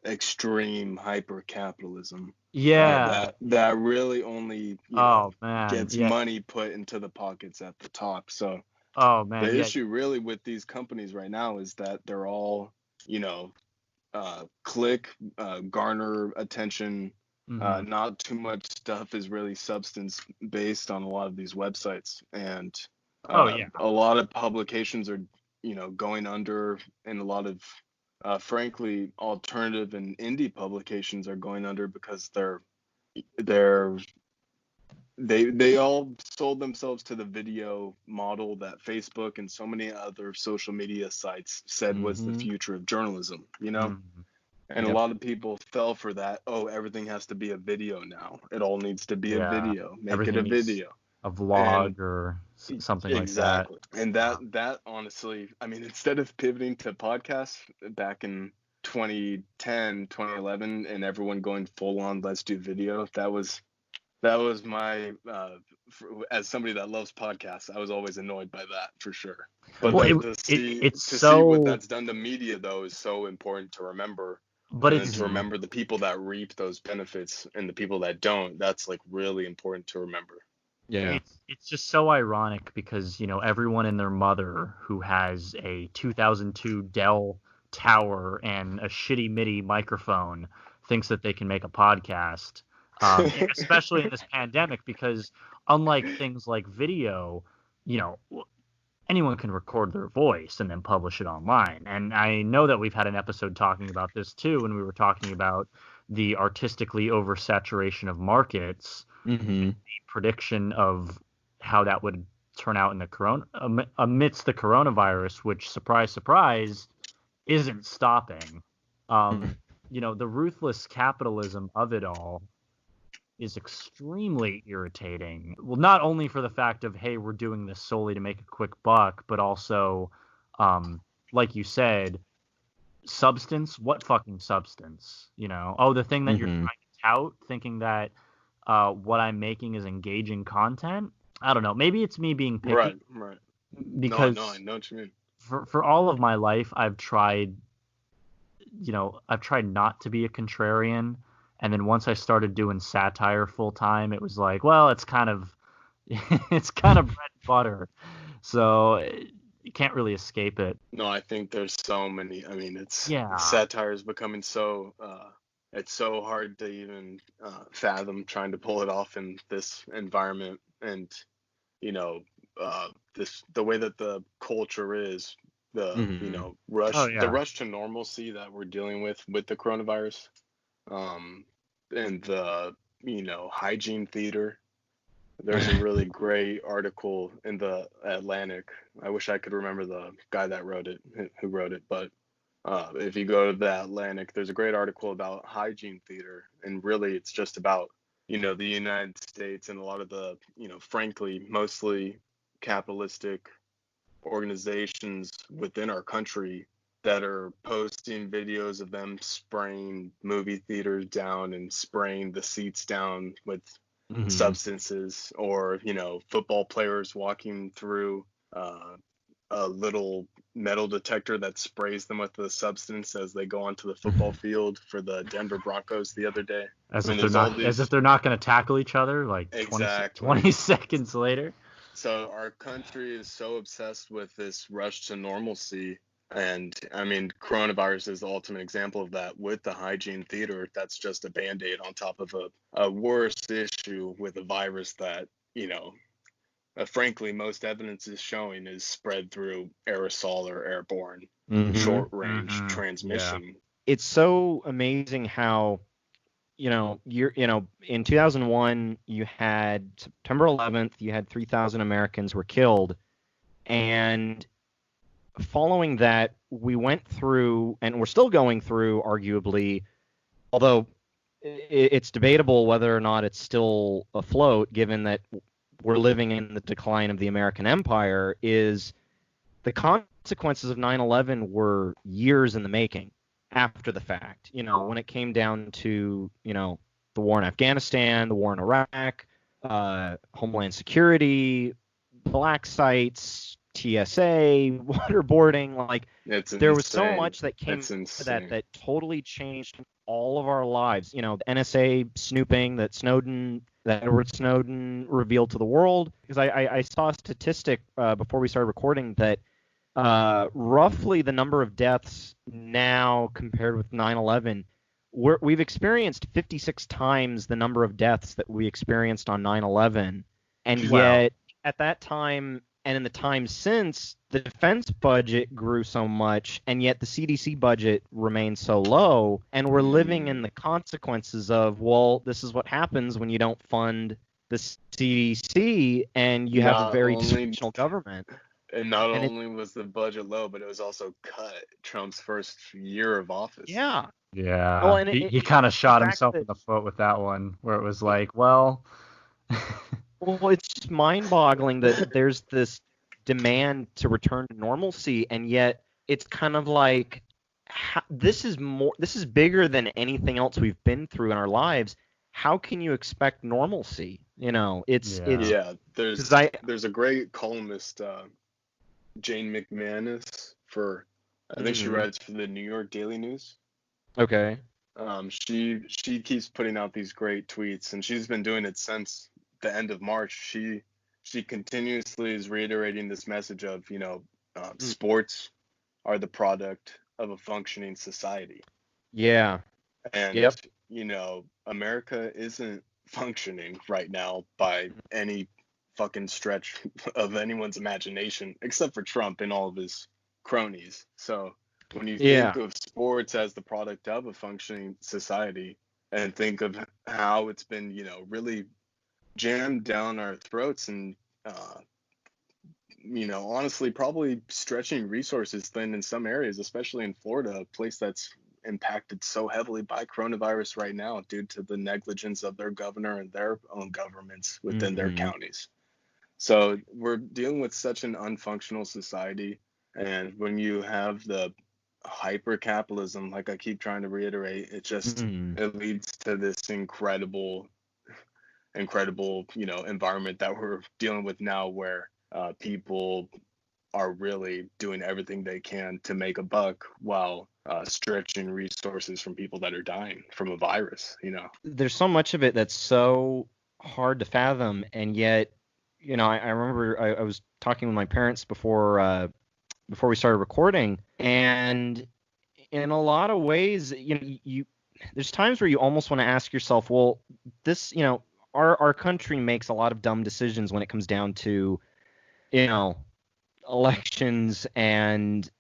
extreme hyper capitalism. yeah. That really only Oh man, gets yeah. money put into the pockets at the top. So Oh man, the yeah. issue really with these companies right now is that they're all click, garner attention. Mhm. Not too much stuff is really substance based on a lot of these websites, and Oh yeah. a lot of publications are going under, and a lot of frankly alternative and indie publications are going under because they're they all sold themselves to the video model that Facebook and so many other social media sites said was the future of journalism, Mhm. and a Yep. lot of people fell for that. Oh, everything has to be a video now. It all needs to be a Yeah. video. Make it Everything a needs video. a And vlog or something like that. exactly. And that honestly, I mean, instead of pivoting to podcasts back in 2010, 2011, and everyone going full on, let's do video, that was my as somebody that loves podcasts, I was always annoyed by that for sure. But Well, it's to see what so, that's done to media though is so important to remember, but and then it's to remember the people that reap those benefits and the people that don't. That's like really important to remember. Yeah. it's just so ironic because everyone and their mother who has a 2002 Dell Tower and a shitty MIDI microphone thinks that they can make a podcast, especially in this pandemic, because unlike things like video, you know, anyone can record their voice and then publish it online. And I know that we've had an episode talking about this too when we were talking about the artistically oversaturation of markets, Mm-hmm. prediction of how that would turn out in the amidst the coronavirus, which, surprise, surprise, isn't stopping. Um, the ruthless capitalism of it all is extremely irritating. Well, not only for the fact of, hey, we're doing this solely to make a quick buck, but also, like you said, substance. What fucking substance? Oh, the thing that you're trying to tout, thinking that what I'm making is engaging content. I don't know. Maybe it's me being picky. Right. Because No, I know what you mean. for all of my life, I've tried not to be a contrarian. And then once I started doing satire full time, it was like, well, it's kind of bread and butter. So you can't really escape it. No, I think there's so many. I mean, Yeah. satire is becoming so it's so hard to even fathom trying to pull it off in this environment, and the way that the culture is, the Oh the yeah. rush to normalcy that we're dealing with the coronavirus, and the hygiene theater. There's a really great article in the Atlantic. I wish I could remember the guy that wrote it, who wrote it, but If you go to the Atlantic, there's a great article about hygiene theater, and really it's just about, the United States and a lot of the, frankly, mostly capitalistic organizations within our country that are posting videos of them spraying movie theaters down and spraying the seats down with substances, or football players walking through a little metal detector that sprays them with the substance as they go onto the football field for the Denver Broncos the other day. As if they're not going to tackle each other like exactly 20 seconds later. So our country is so obsessed with this rush to normalcy. And I mean, coronavirus is the ultimate example of that with the hygiene theater. That's just a Band-Aid on top of a worse issue with a virus that, frankly, most evidence is showing is spread through aerosol or airborne short-range transmission. Yeah. It's so amazing how, in 2001, you had September 11th, you had 3,000 Americans were killed. And following that, we went through, and we're still going through, arguably, although it's debatable whether or not it's still afloat, given that we're living in the decline of the American empire, is the consequences of 9/11 were years in the making after the fact. When it came down to, the war in Afghanistan, the war in Iraq, Homeland Security, black sites, TSA, waterboarding, there was so much that came to that totally changed all of our lives. The NSA snooping that Edward Snowden revealed to the world. Because I saw a statistic before we started recording that roughly the number of deaths now compared with 9/11, we've experienced 56 times the number of deaths that we experienced on 9/11, and yet at that time and in the time since, the defense budget grew so much, and yet the CDC budget remains so low, and we're living in the consequences of, this is what happens when you don't fund the CDC and you have a very dysfunctional government. And not only was the budget low, but it was also cut Trump's first year of office. Yeah. Yeah. Well, and he kind of shot himself in the foot with that one, where it was like, well, it's just mind-boggling that there's this demand to return to normalcy, and yet it's kind of like, this is bigger than anything else we've been through in our lives. How can you expect normalcy? There's a great columnist, Jane McManus, I think she writes for the New York Daily News. Okay. She keeps putting out these great tweets, and she's been doing it since the end of March. She continuously is reiterating this message of, sports are the product of a functioning society. Yeah. And, America isn't functioning right now by any fucking stretch of anyone's imagination, except for Trump and all of his cronies. So when you think of sports as the product of a functioning society, and think of how it's been, really jammed down our throats, and honestly, probably stretching resources thin in some areas, especially in Florida, a place that's impacted so heavily by coronavirus right now due to the negligence of their governor and their own governments within their counties. So we're dealing with such an unfunctional society, and when you have the hyper capitalism, like I keep trying to reiterate, it just it leads to this incredible environment that we're dealing with now, where people are really doing everything they can to make a buck while stretching resources from people that are dying from a virus. There's so much of it that's so hard to fathom, and yet I remember I was talking with my parents before we started recording, and in a lot of ways, there's times where you almost want to ask yourself, well, this, our country makes a lot of dumb decisions when it comes down to, elections and,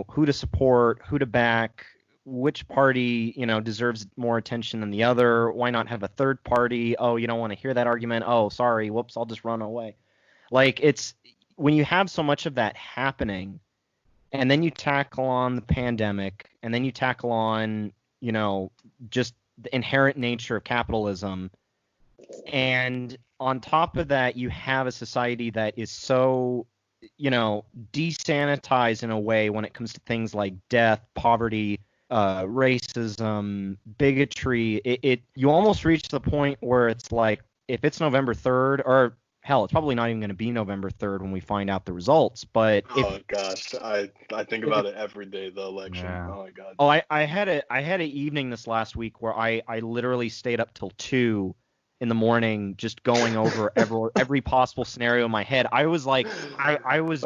who to support, who to back, which party, deserves more attention than the other. Why not have a third party? Oh, you don't want to hear that argument. Oh, sorry. Whoops. I'll just run away. It's when you have so much of that happening, and then you tackle on the pandemic, and then you tackle on, just the inherent nature of capitalism. And on top of that, you have a society that is so, desanitized in a way when it comes to things like death, poverty, racism, bigotry. You almost reach the point where it's like, if it's November 3rd, or hell, it's probably not even going to be November 3rd when we find out the results. But oh gosh, I think about it every day, the election. Yeah. Oh my god. Oh, I had an evening this last week where I literally stayed up till 2 in the morning just going over every possible scenario in my head. I was like, I was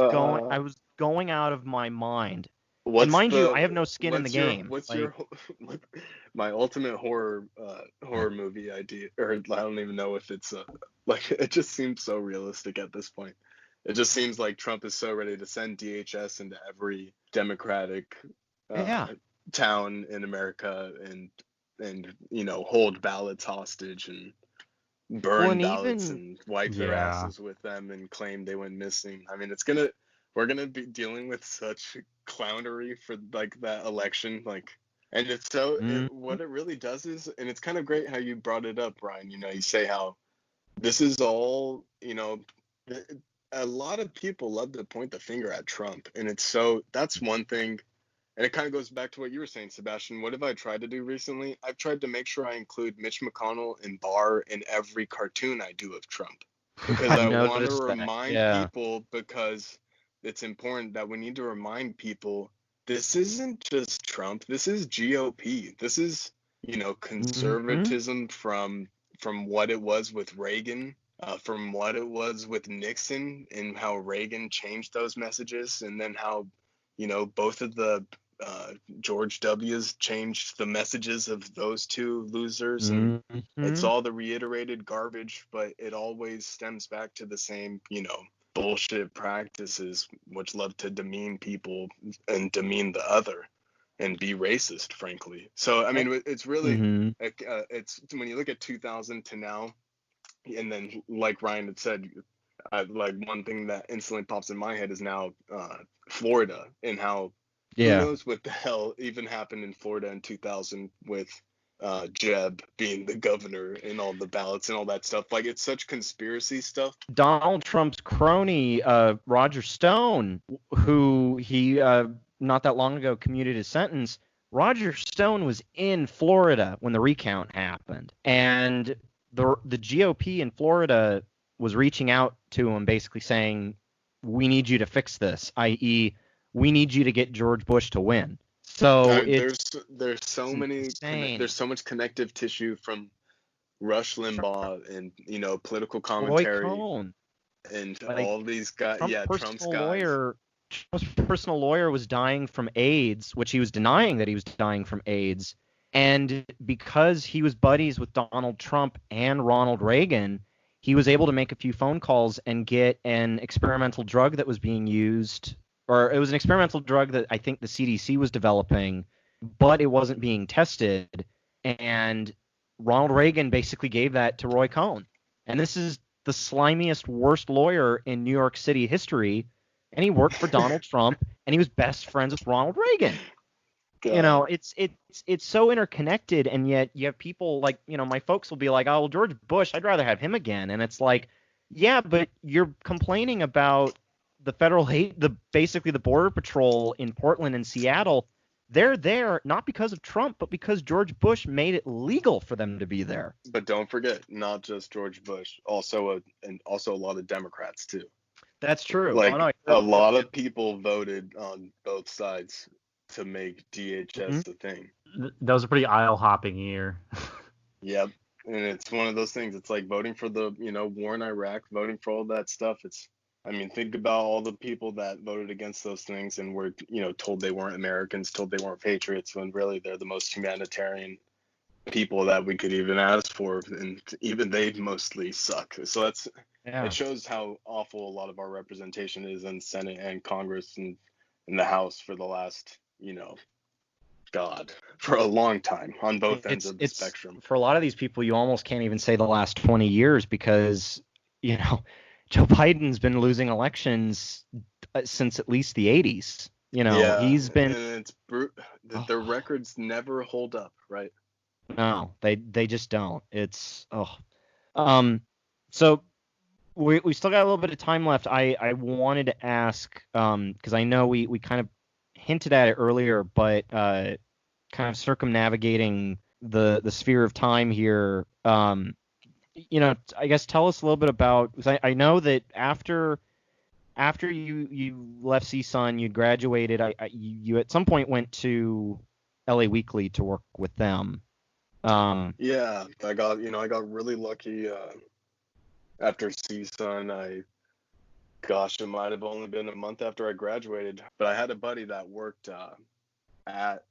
going out of my mind. And mind you, I have no skin in the game. My ultimate horror movie idea, or I don't even know if it's it just seems so realistic at this point. It just seems like Trump is so ready to send DHS into every Democratic town in America and hold ballots hostage and burn ballots and wipe their asses with them and claim they went missing. I mean, we're gonna be dealing with such clownery for like that election, and it's so what it really does is, and it's kind of great how you brought it up, Ryan. You say how this is all, a lot of people love to point the finger at Trump, and that's one thing. And it kind of goes back to what you were saying, Sebastian. What have I tried to do recently? I've tried to make sure I include Mitch McConnell and Barr in every cartoon I do of Trump. Because I want to remind people, because it's important that we need to remind people, this isn't just Trump. This is GOP. This is, conservatism from what it was with Reagan, from what it was with Nixon, and how Reagan changed those messages, and then how, both of the George W's changed the messages of those two losers, and it's all the reiterated garbage, but it always stems back to the same, bullshit practices, which love to demean people and demean the other and be racist, frankly. So, I mean, it's really, it's when you look at 2000 to now, and then like Ryan had said, one thing that instantly pops in my head is now Florida, and how who knows what the hell even happened in Florida in 2000 with Jeb being the governor and all the ballots and all that stuff. It's such conspiracy stuff. Donald Trump's crony, Roger Stone, who he not that long ago commuted his sentence. Roger Stone was in Florida when the recount happened, and the GOP in Florida was reaching out to him, basically saying, "We need you to fix this," i.e., we need you to get George Bush to win. So there's so many there's so much connective tissue from Rush Limbaugh and political commentary and all these guys. Trump's guys. Trump's personal lawyer was dying from AIDS, which he was denying that he was dying from AIDS. And because he was buddies with Donald Trump and Ronald Reagan, he was able to make a few phone calls and get an experimental drug that was being used, or it was an experimental drug that I think the CDC was developing, but it wasn't being tested. And Ronald Reagan basically gave that to Roy Cohn. And this is the slimiest, worst lawyer in New York City history. And he worked for Donald Trump, and he was best friends with Ronald Reagan. God. It's so interconnected, and yet you have people like, my folks will be like, "Oh, well, George Bush, I'd rather have him again." And it's like, yeah, but you're complaining about the federal basically the border patrol in Portland and Seattle. They're there not because of Trump, but because George Bush made it legal for them to be there. But don't forget, not just George Bush, also a lot of Democrats too. That's true. A lot of people voted on both sides to make DHS a thing. That was a pretty aisle-hopping year. Yep. And it's one of those things. It's like voting for the, war in Iraq, voting for all that stuff. Think about all the people that voted against those things and were, told they weren't Americans, told they weren't patriots, when really they're the most humanitarian people that we could even ask for. And even they mostly suck. So it shows how awful a lot of our representation is in Senate and Congress and in the House for the last, for a long time on both ends of the spectrum. For a lot of these people, you almost can't even say the last 20 years because, Joe Biden's been losing elections since at least the 80s. You know, Yeah, he's been. and it's the records never hold up, right? No, they just don't. It's so we still got a little bit of time left. I wanted to ask because I know we kind of hinted at it earlier, but kind of circumnavigating the sphere of time here. You know, I guess tell us a little bit about, because I know that after you left CSUN, you graduated. You at some point went to LA Weekly to work with them. Yeah, I got really lucky after CSUN. Gosh, it might have only been a month after I graduated, but I had a buddy that worked at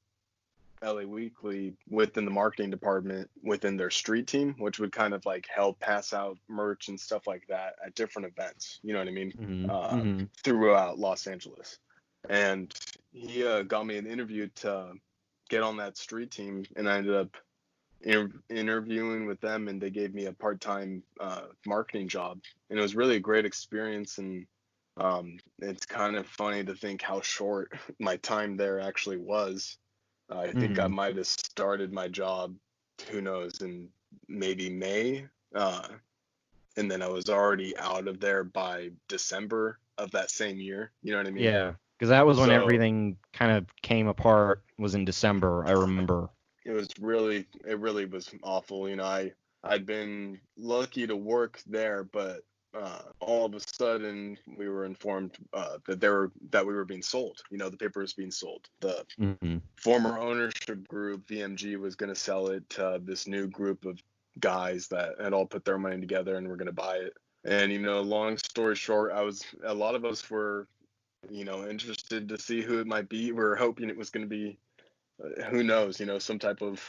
LA Weekly within the marketing department within their street team, which would kind of like help pass out merch and stuff like that at different events. You know what I mean? Throughout Los Angeles. And he got me an interview to get on that street team, and I ended up interviewing with them, and they gave me a part-time marketing job, and it was really a great experience. And it's kind of funny to think how short my time there actually was. I think I might have started my job, who knows, in maybe May, and then I was already out of there by December of that same year. You know what I mean? Yeah, because that was when everything kind of came apart. Was in December, I remember. It really was awful. You know, I'd been lucky to work there, but all of a sudden we were informed that we were being sold. You know, the paper was being sold. The former ownership group, VMG, was going to sell it to this new group of guys that had all put their money together and were going to buy it. And, you know, long story short, a lot of us were, you know, interested to see who it might be. We were hoping it was going to be, who knows, you know, some type of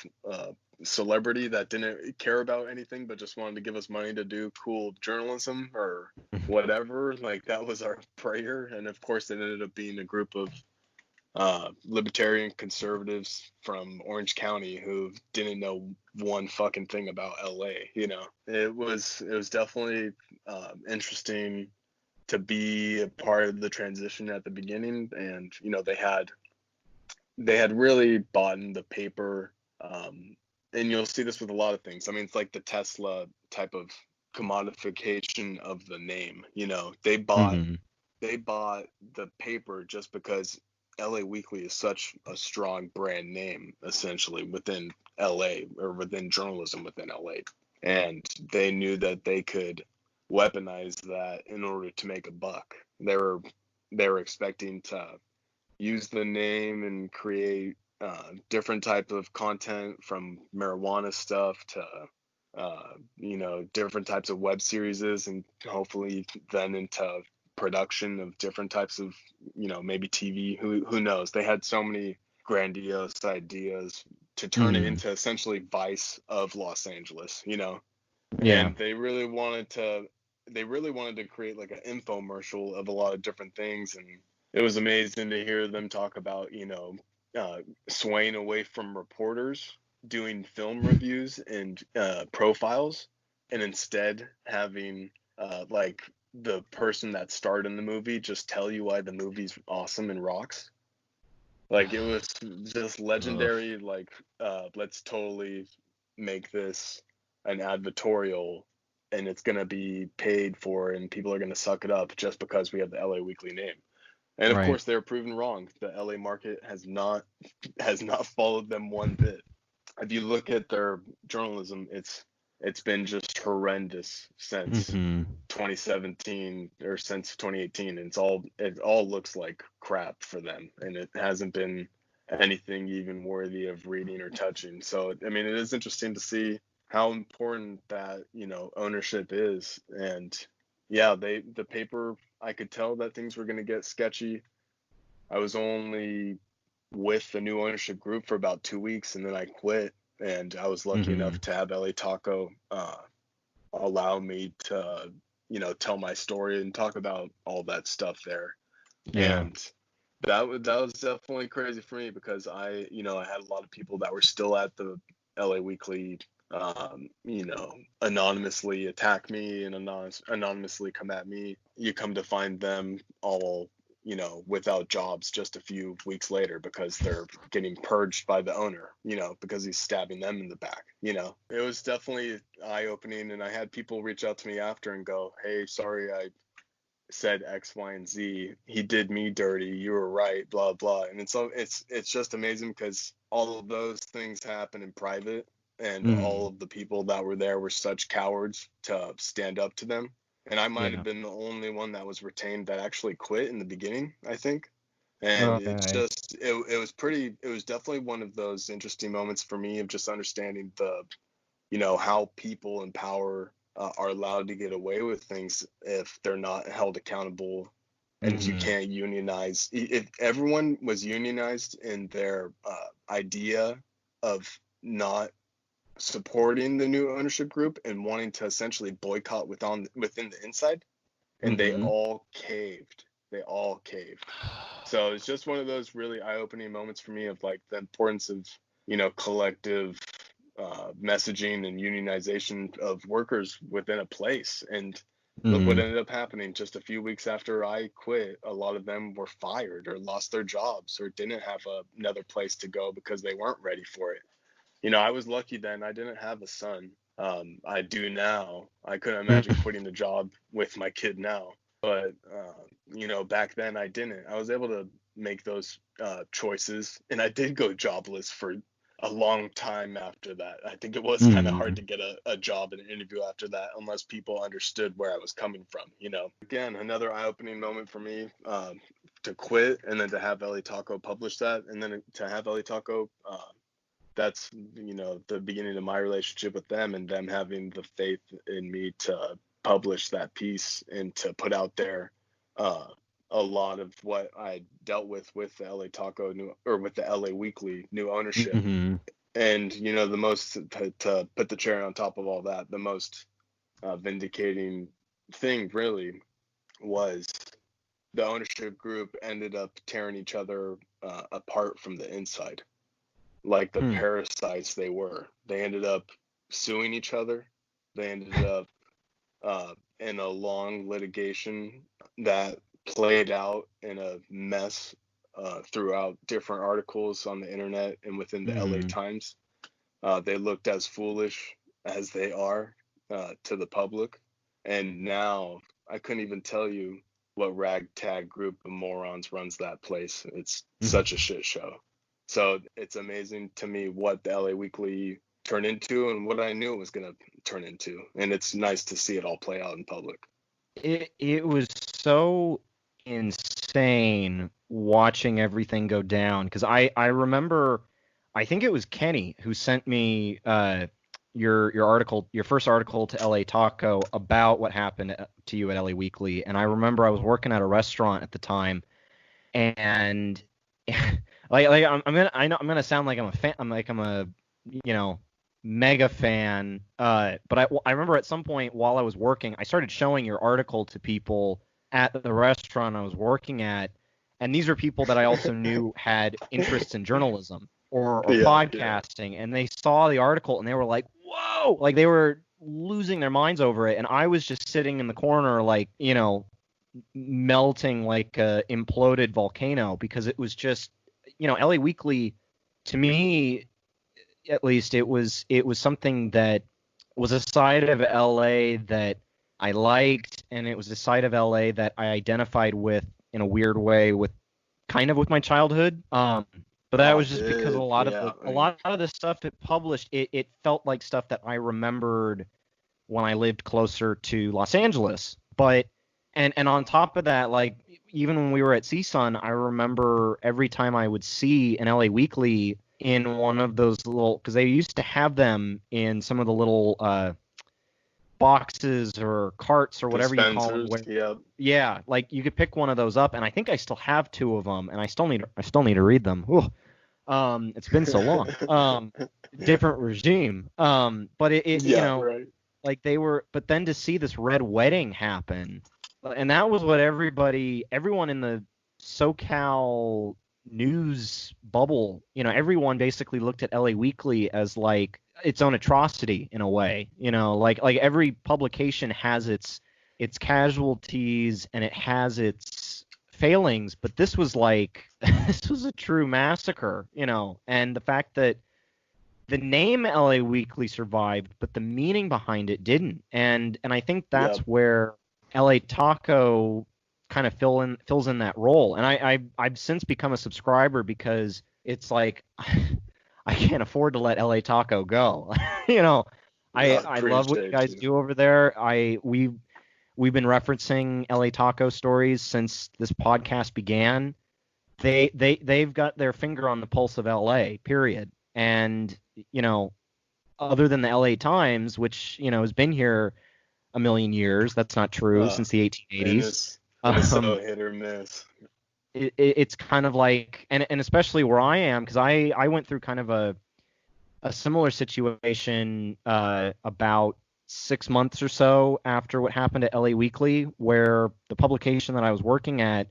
celebrity that didn't care about anything but just wanted to give us money to do cool journalism or whatever. Like, that was our prayer. And of course it ended up being a group of libertarian conservatives from Orange County who didn't know one fucking thing about LA. You know, it was definitely interesting to be a part of the transition at the beginning. And, you know, they had really bought in the paper, and you'll see this with a lot of things. I mean, it's like the Tesla type of commodification of the name. You know, they bought the paper just because LA Weekly is such a strong brand name, essentially, within LA, or within journalism within LA, and they knew that they could weaponize that in order to make a buck. They were expecting to use the name and create different type of content, from marijuana stuff to you know, different types of web series, and hopefully then into production of different types of, you know, maybe TV. Who knows? They had so many grandiose ideas to turn it into essentially Vice of Los Angeles, you know. Yeah. And they really wanted to create like an infomercial of a lot of different things. And it was amazing to hear them talk about, you know, swaying away from reporters doing film reviews and profiles, and instead having like the person that starred in the movie just tell you why the movie's awesome and rocks. Like, it was just legendary. Like, let's totally make this an advertorial, and it's going to be paid for, and people are going to suck it up just because we have the LA Weekly name. And of course, they're proven wrong. The LA market has not followed them one bit. If you look at their journalism, it's been just horrendous since 2017 or since 2018. And it all looks like crap for them, and it hasn't been anything even worthy of reading or touching. So, I mean, it is interesting to see how important that, you know, ownership is. And yeah, the paper, I could tell that things were going to get sketchy. I was only with the new ownership group for about 2 weeks, and then I quit. And I was lucky enough to have LA Taco allow me to, you know, tell my story and talk about all that stuff there. Yeah. And that was definitely crazy for me, because I had a lot of people that were still at the LA Weekly, you know, anonymously attack me and anonymously come at me. You come to find them all without jobs just a few weeks later because they're getting purged by the owner, because he's stabbing them in the back. It was definitely eye-opening, and I had people reach out to me after and go, hey, sorry I said X, Y, and Z. He did me dirty. You were right, blah, blah. And it's just amazing because all of those things happen in private, and all of the people that were there were such cowards to stand up to them. And I might have been the only one that was retained that actually quit in the beginning, I think. And it's just, it was definitely one of those interesting moments for me of just understanding how people in power are allowed to get away with things if they're not held accountable. And if you can't unionize, if everyone was unionized in their idea of not supporting the new ownership group and wanting to essentially boycott within the inside, and they all caved. So it's just one of those really eye-opening moments for me of like the importance of collective messaging and unionization of workers within a place. And look what ended up happening. Just a few weeks after I quit, a lot of them were fired or lost their jobs or didn't have another place to go because they weren't ready for it. I was lucky then. I didn't have a son. I do now. I couldn't imagine quitting the job with my kid now. But, back then I didn't. I was able to make those choices. And I did go jobless for a long time after that. I think it was kind of hard to get a job and an interview after that, unless people understood where I was coming from. Again, another eye-opening moment for me to quit, and then to have LA Taco publish that, and then to have LA Taco that's the beginning of my relationship with them, and them having the faith in me to publish that piece and to put out there a lot of what I dealt with the LA Taco with the LA Weekly new ownership. And the most to put the cherry on top of all that, the most vindicating thing really was the ownership group ended up tearing each other apart from the inside. Like the parasites they were. They ended up suing each other. They ended up in a long litigation that played out in a mess throughout different articles on the internet and within the LA Times. They looked as foolish as they are to the public. And now I couldn't even tell you what ragtag group of morons runs that place. It's such a shit show. So it's amazing to me what the LA Weekly turned into and what I knew it was going to turn into. And it's nice to see it all play out in public. It was so insane watching everything go down, because I remember, I think it was Kenny who sent me your article, your first article to LA Taco about what happened to you at LA Weekly. And I remember I was working at a restaurant at the time, and I'm gonna sound like I'm a fan. I'm a mega fan. But I remember at some point while I was working, I started showing your article to people at the restaurant I was working at, and these are people that I also knew had interests in journalism or podcasting, and they saw the article and they were like, "Whoa!" Like they were losing their minds over it, and I was just sitting in the corner, like melting like a imploded volcano, because it was just, LA Weekly, to me at least, it was something that was a side of LA that I liked, and it was a side of LA that I identified with in a weird way with my childhood. But that was just because a lot of the stuff it published, it felt like stuff that I remembered when I lived closer to Los Angeles. But and on top of that, like even when we were at CSUN, I remember every time I would see an LA Weekly in one of those little, because they used to have them in some of the little boxes or carts or whatever you call them. Yeah, like you could pick one of those up, and I think I still have two of them, and I still need to read them. It's been so long. Different regime. But it right. Like they were, but then to see this red wedding happen, and that was what everyone in the SoCal news bubble, everyone basically looked at LA Weekly as like its own atrocity in a way, like every publication has its casualties and it has its failings, but this was like this was a true massacre, and the fact that the name LA Weekly survived, but the meaning behind it didn't. And I think that's where LA Taco kind of fills in that role. And I've since become a subscriber because it's like I can't afford to let LA Taco go. I love what you guys do over there. We've been referencing LA Taco stories since this podcast began. They've got their finger on the pulse of LA, period. And other than the LA Times, which has been here a million years, that's not true, since the 1880s. It's so hit or miss. It's kind of like, and especially where I am, because I went through kind of a similar situation about 6 months or so after what happened at LA Weekly, where the publication that I was working at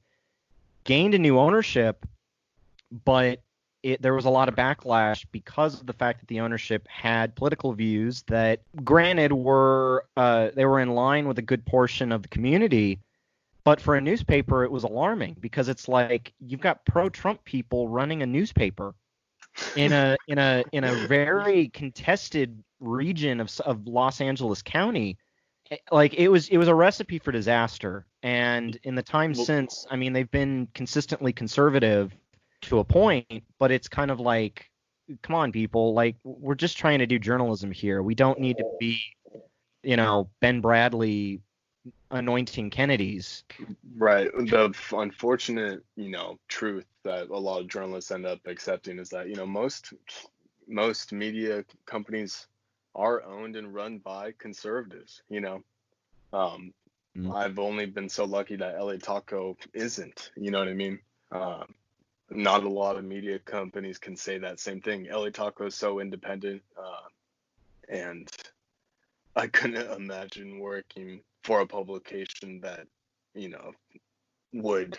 gained a new ownership, but there was a lot of backlash because of the fact that the ownership had political views that, granted, were in line with a good portion of the community. But for a newspaper, it was alarming because it's like you've got pro-Trump people running a newspaper in a very contested region of Los Angeles County. Like it was a recipe for disaster. And in the time since, I mean, they've been consistently conservative to a point, but it's kind of like, come on, people, like we're just trying to do journalism here. We don't need to be, Ben Bradley anointing Kennedys. Right. The unfortunate, truth that a lot of journalists end up accepting is that, most media companies are owned and run by conservatives. I've only been so lucky that LA Taco isn't, you know what I mean? Not a lot of media companies can say that same thing. LA Taco is so independent, and I couldn't imagine working for a publication that, would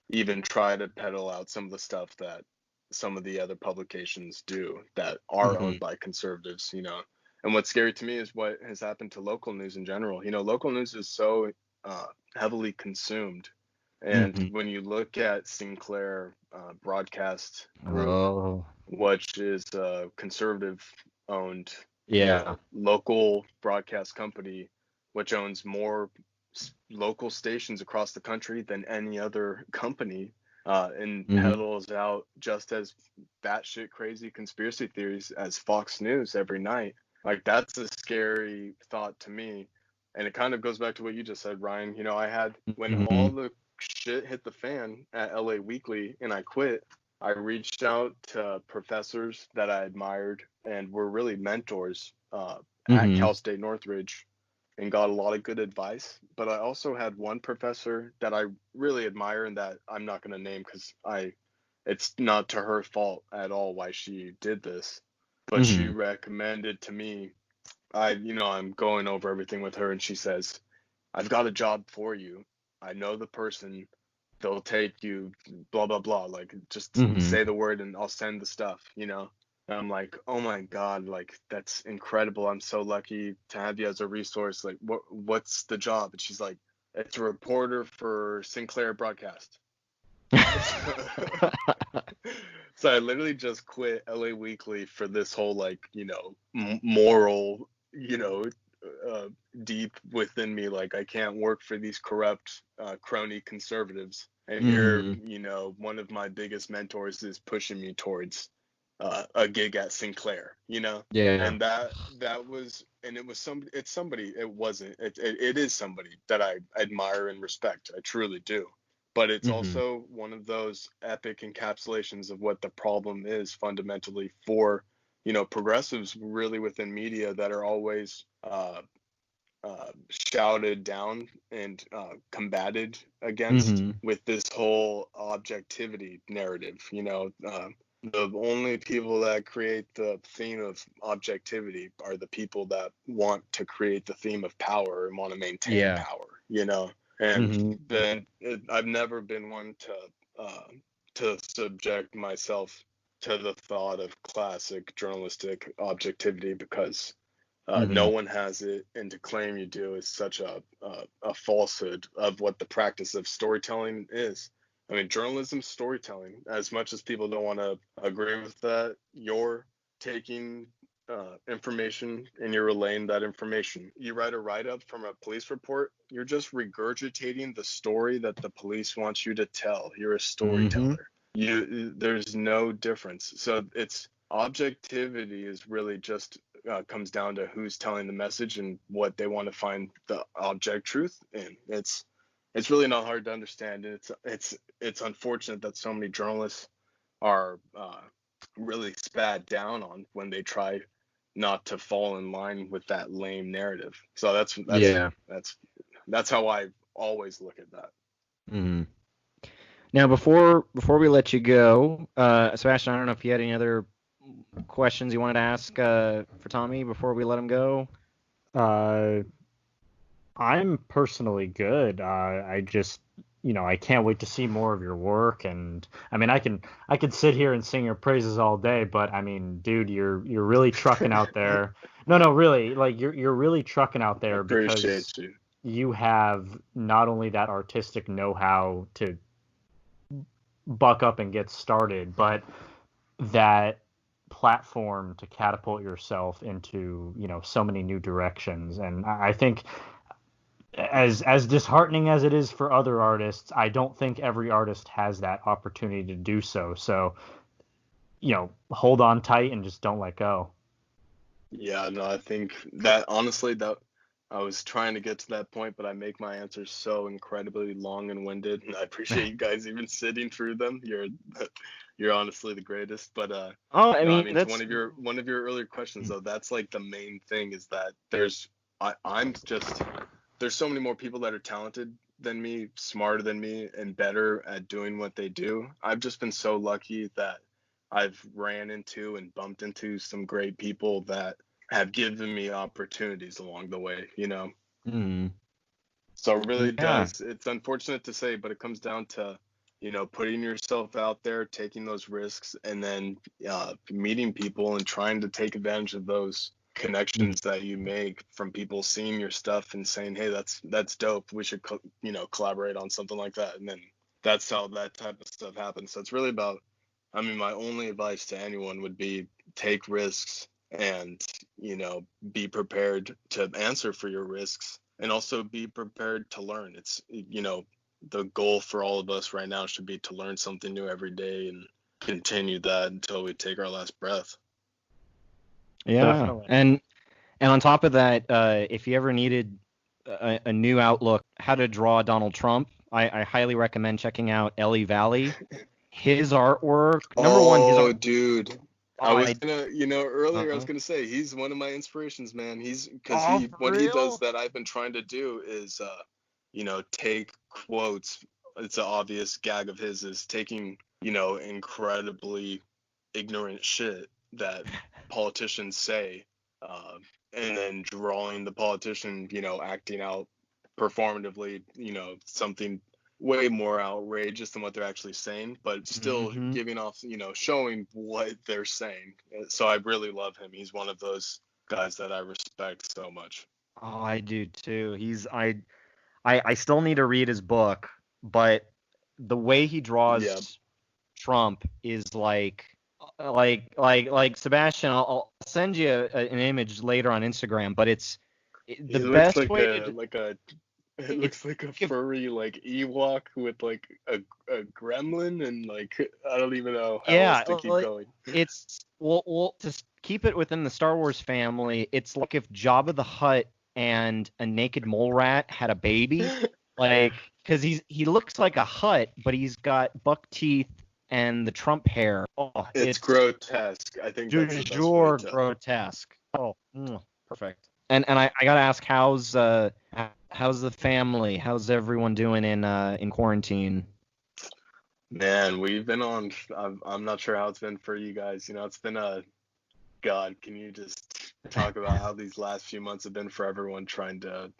even try to peddle out some of the stuff that some of the other publications do that are owned by conservatives, And what's scary to me is what has happened to local news in general. Local news is so heavily consumed. And when you look at Sinclair Broadcast Group, which is a conservative-owned local broadcast company, which owns more local stations across the country than any other company, and peddles out just as batshit crazy conspiracy theories as Fox News every night. Like, that's a scary thought to me. And it kind of goes back to what you just said, Ryan. I had, when all the shit hit the fan at LA Weekly and I quit, I reached out to professors that I admired and were really mentors at Cal State Northridge, and got a lot of good advice. But I also had one professor that I really admire and that I'm not going to name because it's not to her fault at all why she did this, but she recommended to me, I'm going over everything with her, and she says, I've got a job for you. I know the person, they'll take you, blah, blah, blah. Like, just say the word and I'll send the stuff, And I'm like, oh my God, like, that's incredible. I'm so lucky to have you as a resource. Like, what's the job? And she's like, it's a reporter for Sinclair Broadcast. So I literally just quit LA Weekly for this whole, like, moral, deep within me, like, I can't work for these corrupt crony conservatives. And here, one of my biggest mentors is pushing me towards a gig at Sinclair, and that was, and it was somebody, it is somebody that I admire and respect. I truly do. But it's also one of those epic encapsulations of what the problem is fundamentally for, progressives really within media that are always shouted down and combated against with this whole objectivity narrative. The only people that create the theme of objectivity are the people that want to create the theme of power and want to maintain power, And then I've never been one to subject myself to the thought of classic journalistic objectivity, because no one has it, and to claim you do is such a falsehood of what the practice of storytelling is. I mean, journalism, storytelling. As much as people don't want to agree with that, you're taking information and you're relaying that information. You write a write-up from a police report, you're just regurgitating the story that the police wants you to tell. You're a storyteller. There's no difference. So it's objectivity is really just comes down to who's telling the message and what they want to find the object truth in. It's really not hard to understand. It's unfortunate that so many journalists are really spat down on when they try not to fall in line with that lame narrative. So that's how I always look at that. Mm-hmm. Now, before we let you go, Sebastian, I don't know if you had any other questions you wanted to ask for Tommy before we let him go. I'm personally good. I just, I can't wait to see more of your work. And I mean, I could sit here and sing your praises all day, but I mean, dude, you're really trucking out there. No, really, like you're really trucking out there because you have not only that artistic know-how to buck up and get started, but that platform to catapult yourself into, so many new directions. And I think as disheartening as it is for other artists, I don't think every artist has that opportunity to do so. So, hold on tight and just don't let go. Yeah, no, I think that honestly, that I was trying to get to that point, but I make my answers so incredibly long and winded, and I appreciate you guys even sitting through them. You're honestly the greatest. But I mean, to that's one of your earlier questions though. That's like the main thing is that there's so many more people that are talented than me, smarter than me, and better at doing what they do. I've just been so lucky that I've ran into and bumped into some great people that have given me opportunities along the way, Mm. So it really does. It's unfortunate to say, but it comes down to, putting yourself out there, taking those risks, and then meeting people and trying to take advantage of those connections that you make from people seeing your stuff and saying, hey, that's dope. We should, collaborate on something like that. And then that's how that type of stuff happens. So it's really about, my only advice to anyone would be take risks and, be prepared to answer for your risks and also be prepared to learn. It's, the goal for all of us right now should be to learn something new every day and continue that until we take our last breath. Yeah. Definitely. And on top of that, if you ever needed a new outlook, how to draw Donald Trump, I highly recommend checking out Ellie Valley. His artwork, number one, dude. I was gonna, earlier I was gonna say he's one of my inspirations, man. He's because what he does that I've been trying to do is, take quotes. It's an obvious gag of his is taking, incredibly ignorant shit that politicians say, and then drawing the politician, acting out performatively, something way more outrageous than what they're actually saying, but still giving off, showing what they're saying. So I really love him. He's one of those guys that I respect so much. Oh, I do too. I still need to read his book, but the way he draws Trump is like Sebastian. I'll send you an image later on Instagram, but it's the best way to. It looks like a furry like Ewok with like a gremlin and like I don't even know how else to keep going. It's well to keep it within the Star Wars family. It's like if Jabba the Hutt and a naked mole rat had a baby, like because he looks like a Hutt, but he's got buck teeth and the Trump hair. Oh, it's grotesque. I think that's the best way to grotesque. Oh, perfect. And I gotta ask, how's the family? How's everyone doing in quarantine? Man, we've been on. I'm not sure how it's been for you guys. It's been God. Can you just talk about how these last few months have been for everyone trying to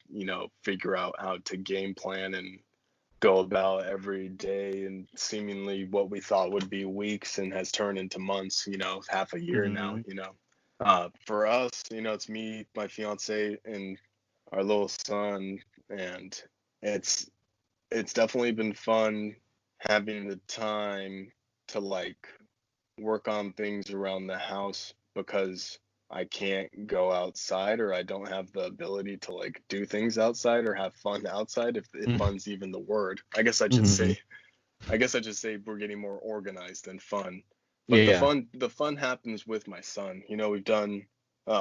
figure out how to game plan and go about every day and seemingly what we thought would be weeks and has turned into months. Half a year now. For us, it's me, my fiance, and our little son, and it's definitely been fun having the time to like work on things around the house because I can't go outside, or I don't have the ability to like do things outside or have fun outside, if fun's even the word. I guess I should say we're getting more organized than fun. But Yeah. the fun happens with my son. You know, we've done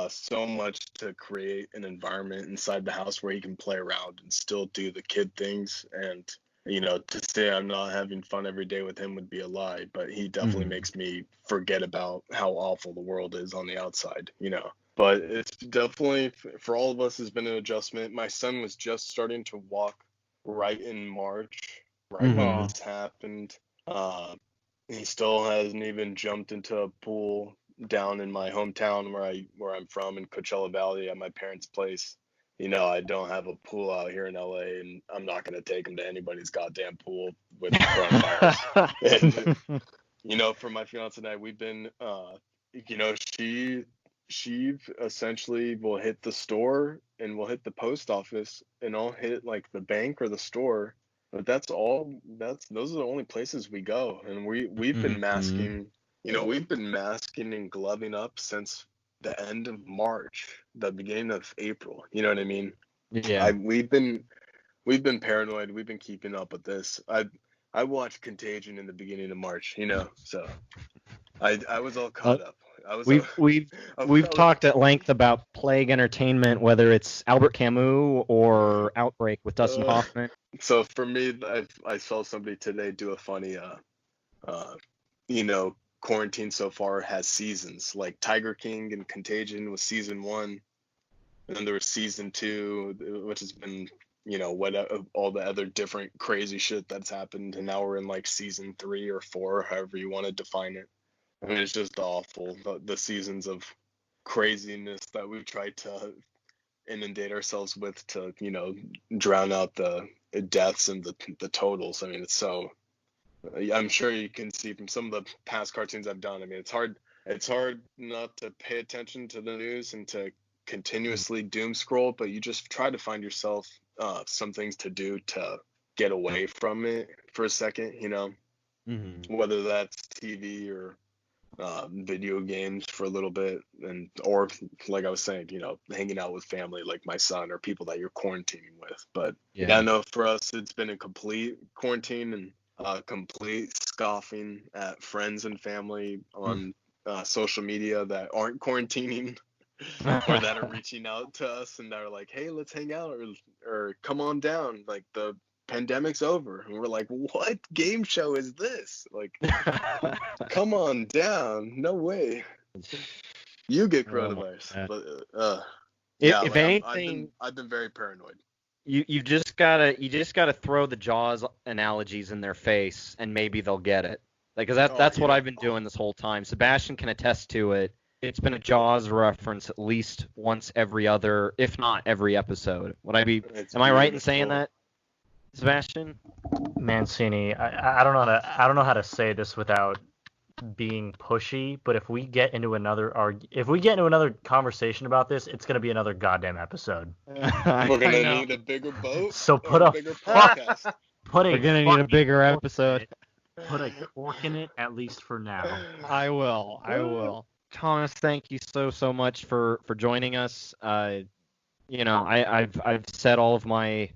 so much to create an environment inside the house where he can play around and still do the kid things. And you know, to say I'm not having fun every day with him would be a lie, but he definitely makes me forget about how awful the world is on the outside, you know. But it's definitely, for all of us, has been an adjustment. My son was just starting to walk right in March, right when this happened. He still hasn't even jumped into a pool down in my hometown where I'm from in Coachella Valley at my parents' place. You know, I don't have a pool out here in LA, and I'm not gonna take him to anybody's goddamn pool with coronavirus. And you know, for my fiance and I, we've been, you know, she essentially will hit the store and will hit the post office, and I'll hit like the bank or the store. But that's all. Those are the only places we go, and we've been masking. You know, we've been masking and gloving up since the end of March, the beginning of April. You know what I mean? Yeah. We've been paranoid. We've been keeping up with this. I watched Contagion in the beginning of March. You know, so I was all caught up. We've talked at length about Plague Entertainment, whether it's Albert Camus or Outbreak with Dustin Hoffman. So for me, I saw somebody today do a funny, you know, quarantine so far has seasons. Like Tiger King and Contagion was season 1, and then there was season 2, which has been, you know, what all the other different crazy shit that's happened, and now we're in like season 3 or 4, however you want to define it. I mean, it's just awful, the seasons of craziness that we've tried to inundate ourselves with to, you know, drown out the deaths and the totals. I mean, it's so, I'm sure you can see from some of the past cartoons I've done. I mean, it's hard not to pay attention to the news and to continuously doom scroll, but you just try to find yourself some things to do to get away from it for a second, you know, whether that's TV or video games for a little bit, and or like I was saying, you know, hanging out with family like my son or people that you're quarantining with. But yeah, no, for us it's been a complete quarantine and complete scoffing at friends and family on social media that aren't quarantining or that are reaching out to us and that are like, hey, let's hang out, or come on down, like the pandemic's over. And we're like, what game show is this? Like, come on down. No way. You get coronavirus. But yeah, If like anything, I've been very paranoid. you just gotta throw the Jaws analogies in their face, and maybe they'll get it. Like, 'cause that's what I've been doing this whole time. Sebastian can attest to it. It's been a Jaws reference at least once every other, if not every episode. Am I right in saying that, Sebastian? Mancini, I don't know how to say this without being pushy, but if we get into another conversation about this, it's gonna be another goddamn episode. We're gonna need a bigger boat. So put a bigger podcast. We're gonna need a bigger episode. Put a fork in it, at least for now. I will. Thomas, thank you so much for joining us. You know, I've said all of my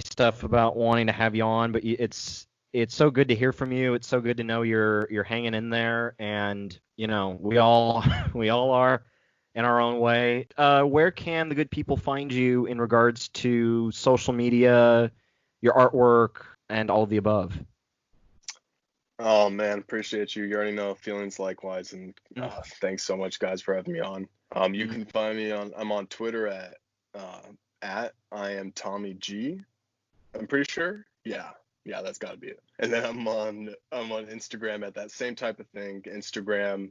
stuff about wanting to have you on, but it's so good to hear from you. It's so good to know you're hanging in there, and you know, we all are in our own way. Where can the good people find you in regards to social media, your artwork, and all of the above? Oh man, appreciate you. You already know, feelings likewise, and thanks so much, guys, for having me on. You can find me I'm on Twitter at I am Tommy G. I'm pretty sure. Yeah, that's gotta be it. And then I'm on Instagram at that same type of thing. Instagram,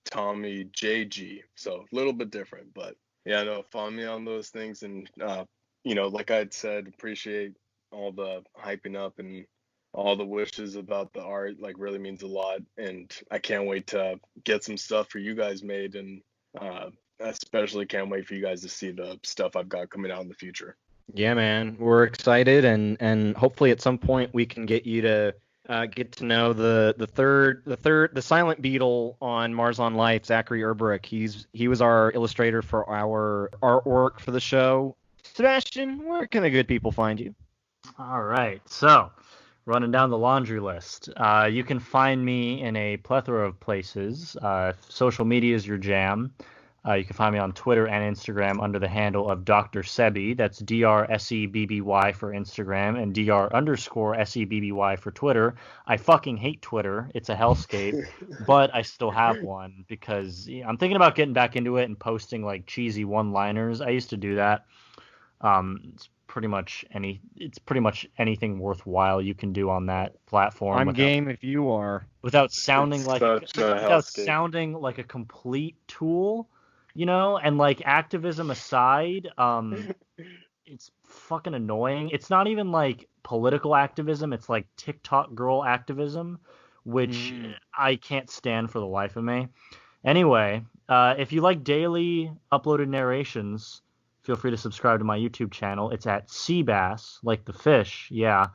Tommy JG. So a little bit different, but yeah, no, follow me on those things, and you know, like I had said, appreciate all the hyping up and all the wishes about the art. Like, really means a lot, and I can't wait to get some stuff for you guys made, and especially can't wait for you guys to see the stuff I've got coming out in the future. Yeah, man, we're excited, and hopefully at some point we can get you to get to know the silent beetle on Mars on Life, Zachary Erberich. He was our illustrator for our artwork for the show. Sebastian, where can the good people find you? All right, so running down the laundry list. You can find me in a plethora of places. If social media is your jam, you can find me on Twitter and Instagram under the handle of Dr. Sebi. That's DRSEBBY for Instagram and DR_SEBBY for Twitter. I fucking hate Twitter. It's a hellscape, but I still have one because I'm thinking about getting back into it and posting like cheesy one-liners. I used to do that. It's pretty much anything worthwhile you can do on that platform. I'm game if you are. Without sounding like a complete tool. And like activism aside, it's fucking annoying. It's not even like political activism. It's like TikTok girl activism, which I can't stand for the life of me. Anyway, if you like daily uploaded narrations, feel free to subscribe to my YouTube channel. It's at Seabass, like the fish, yeah,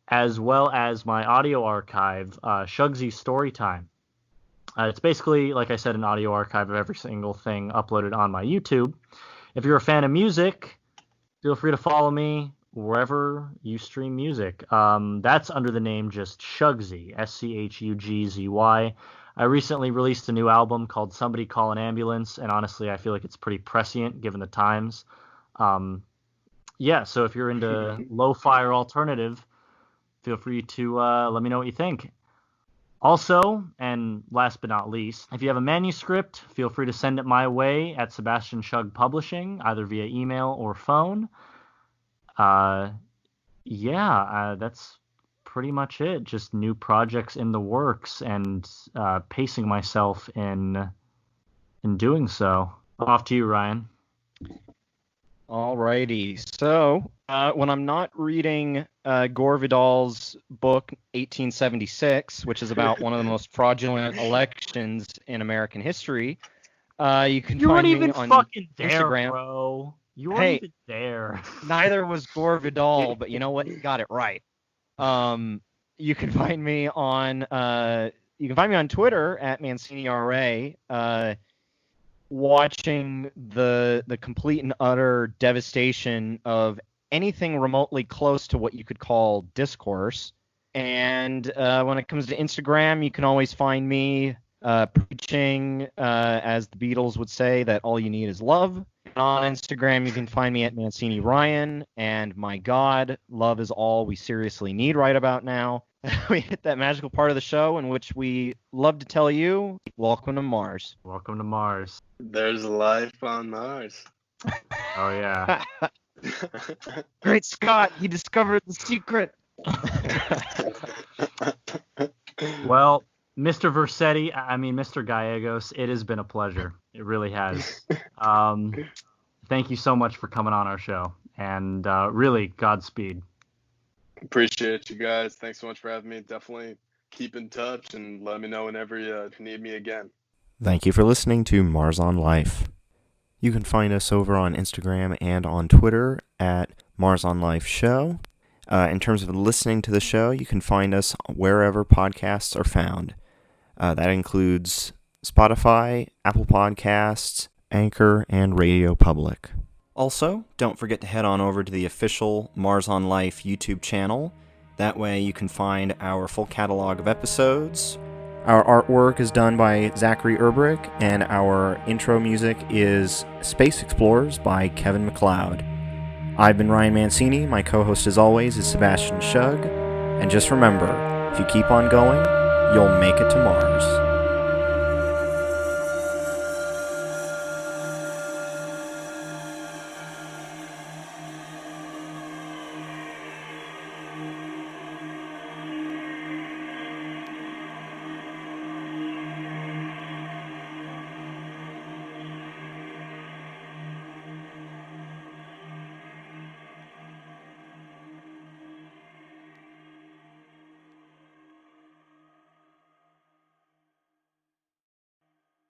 as well as my audio archive, Shugsy's Storytime. It's basically, like I said, an audio archive of every single thing uploaded on my YouTube. If you're a fan of music, feel free to follow me wherever you stream music. That's under the name just Shugsy, SCHUGZY. I recently released a new album called Somebody Call an Ambulance, and honestly, I feel like it's pretty prescient given the times. So if you're into lo-fi or alternative, feel free to let me know what you think. Also, and last but not least, if you have a manuscript, feel free to send it my way at Sebastian Shug Publishing, either via email or phone. That's pretty much it. Just new projects in the works and pacing myself in doing so. Off to you, Ryan. Alrighty. So, when I'm not reading Gore Vidal's book 1876, which is about one of the most fraudulent elections in American history, you can find me on fucking there, Instagram. Bro. You weren't even there. Neither was Gore Vidal, but you know what? He got it right. You can find me on Twitter at ManciniRA. Watching the complete and utter devastation of anything remotely close to what you could call discourse. And when it comes to Instagram, you can always find me preaching, as the Beatles would say, that all you need is love. And on Instagram, you can find me at Mancini Ryan. And my God, love is all we seriously need right about now. We hit that magical part of the show in which we love to tell you, welcome to Mars. Welcome to Mars. There's life on Mars. Oh, yeah. Great Scott, he discovered the secret. Well, Mr. Mr. Gallegos, it has been a pleasure. It really has. Thank you so much for coming on our show. And really, Godspeed. Appreciate you guys. Thanks so much for having me. Definitely keep in touch and let me know whenever you need me again. Thank you for listening to Mars on Life. You can find us over on Instagram and on Twitter at Mars on Life Show. In terms of listening to the show, you can find us wherever podcasts are found. That includes Spotify, Apple Podcasts, Anchor, and Radio Public. Also, don't forget to head on over to the official Mars on Life YouTube channel. That way you can find our full catalog of episodes. Our artwork is done by Zachary Erberich, and our intro music is Space Explorers by Kevin MacLeod. I've been Ryan Mancini. My co-host as always is Sebastian Shug. And just remember, if you keep on going, you'll make it to Mars.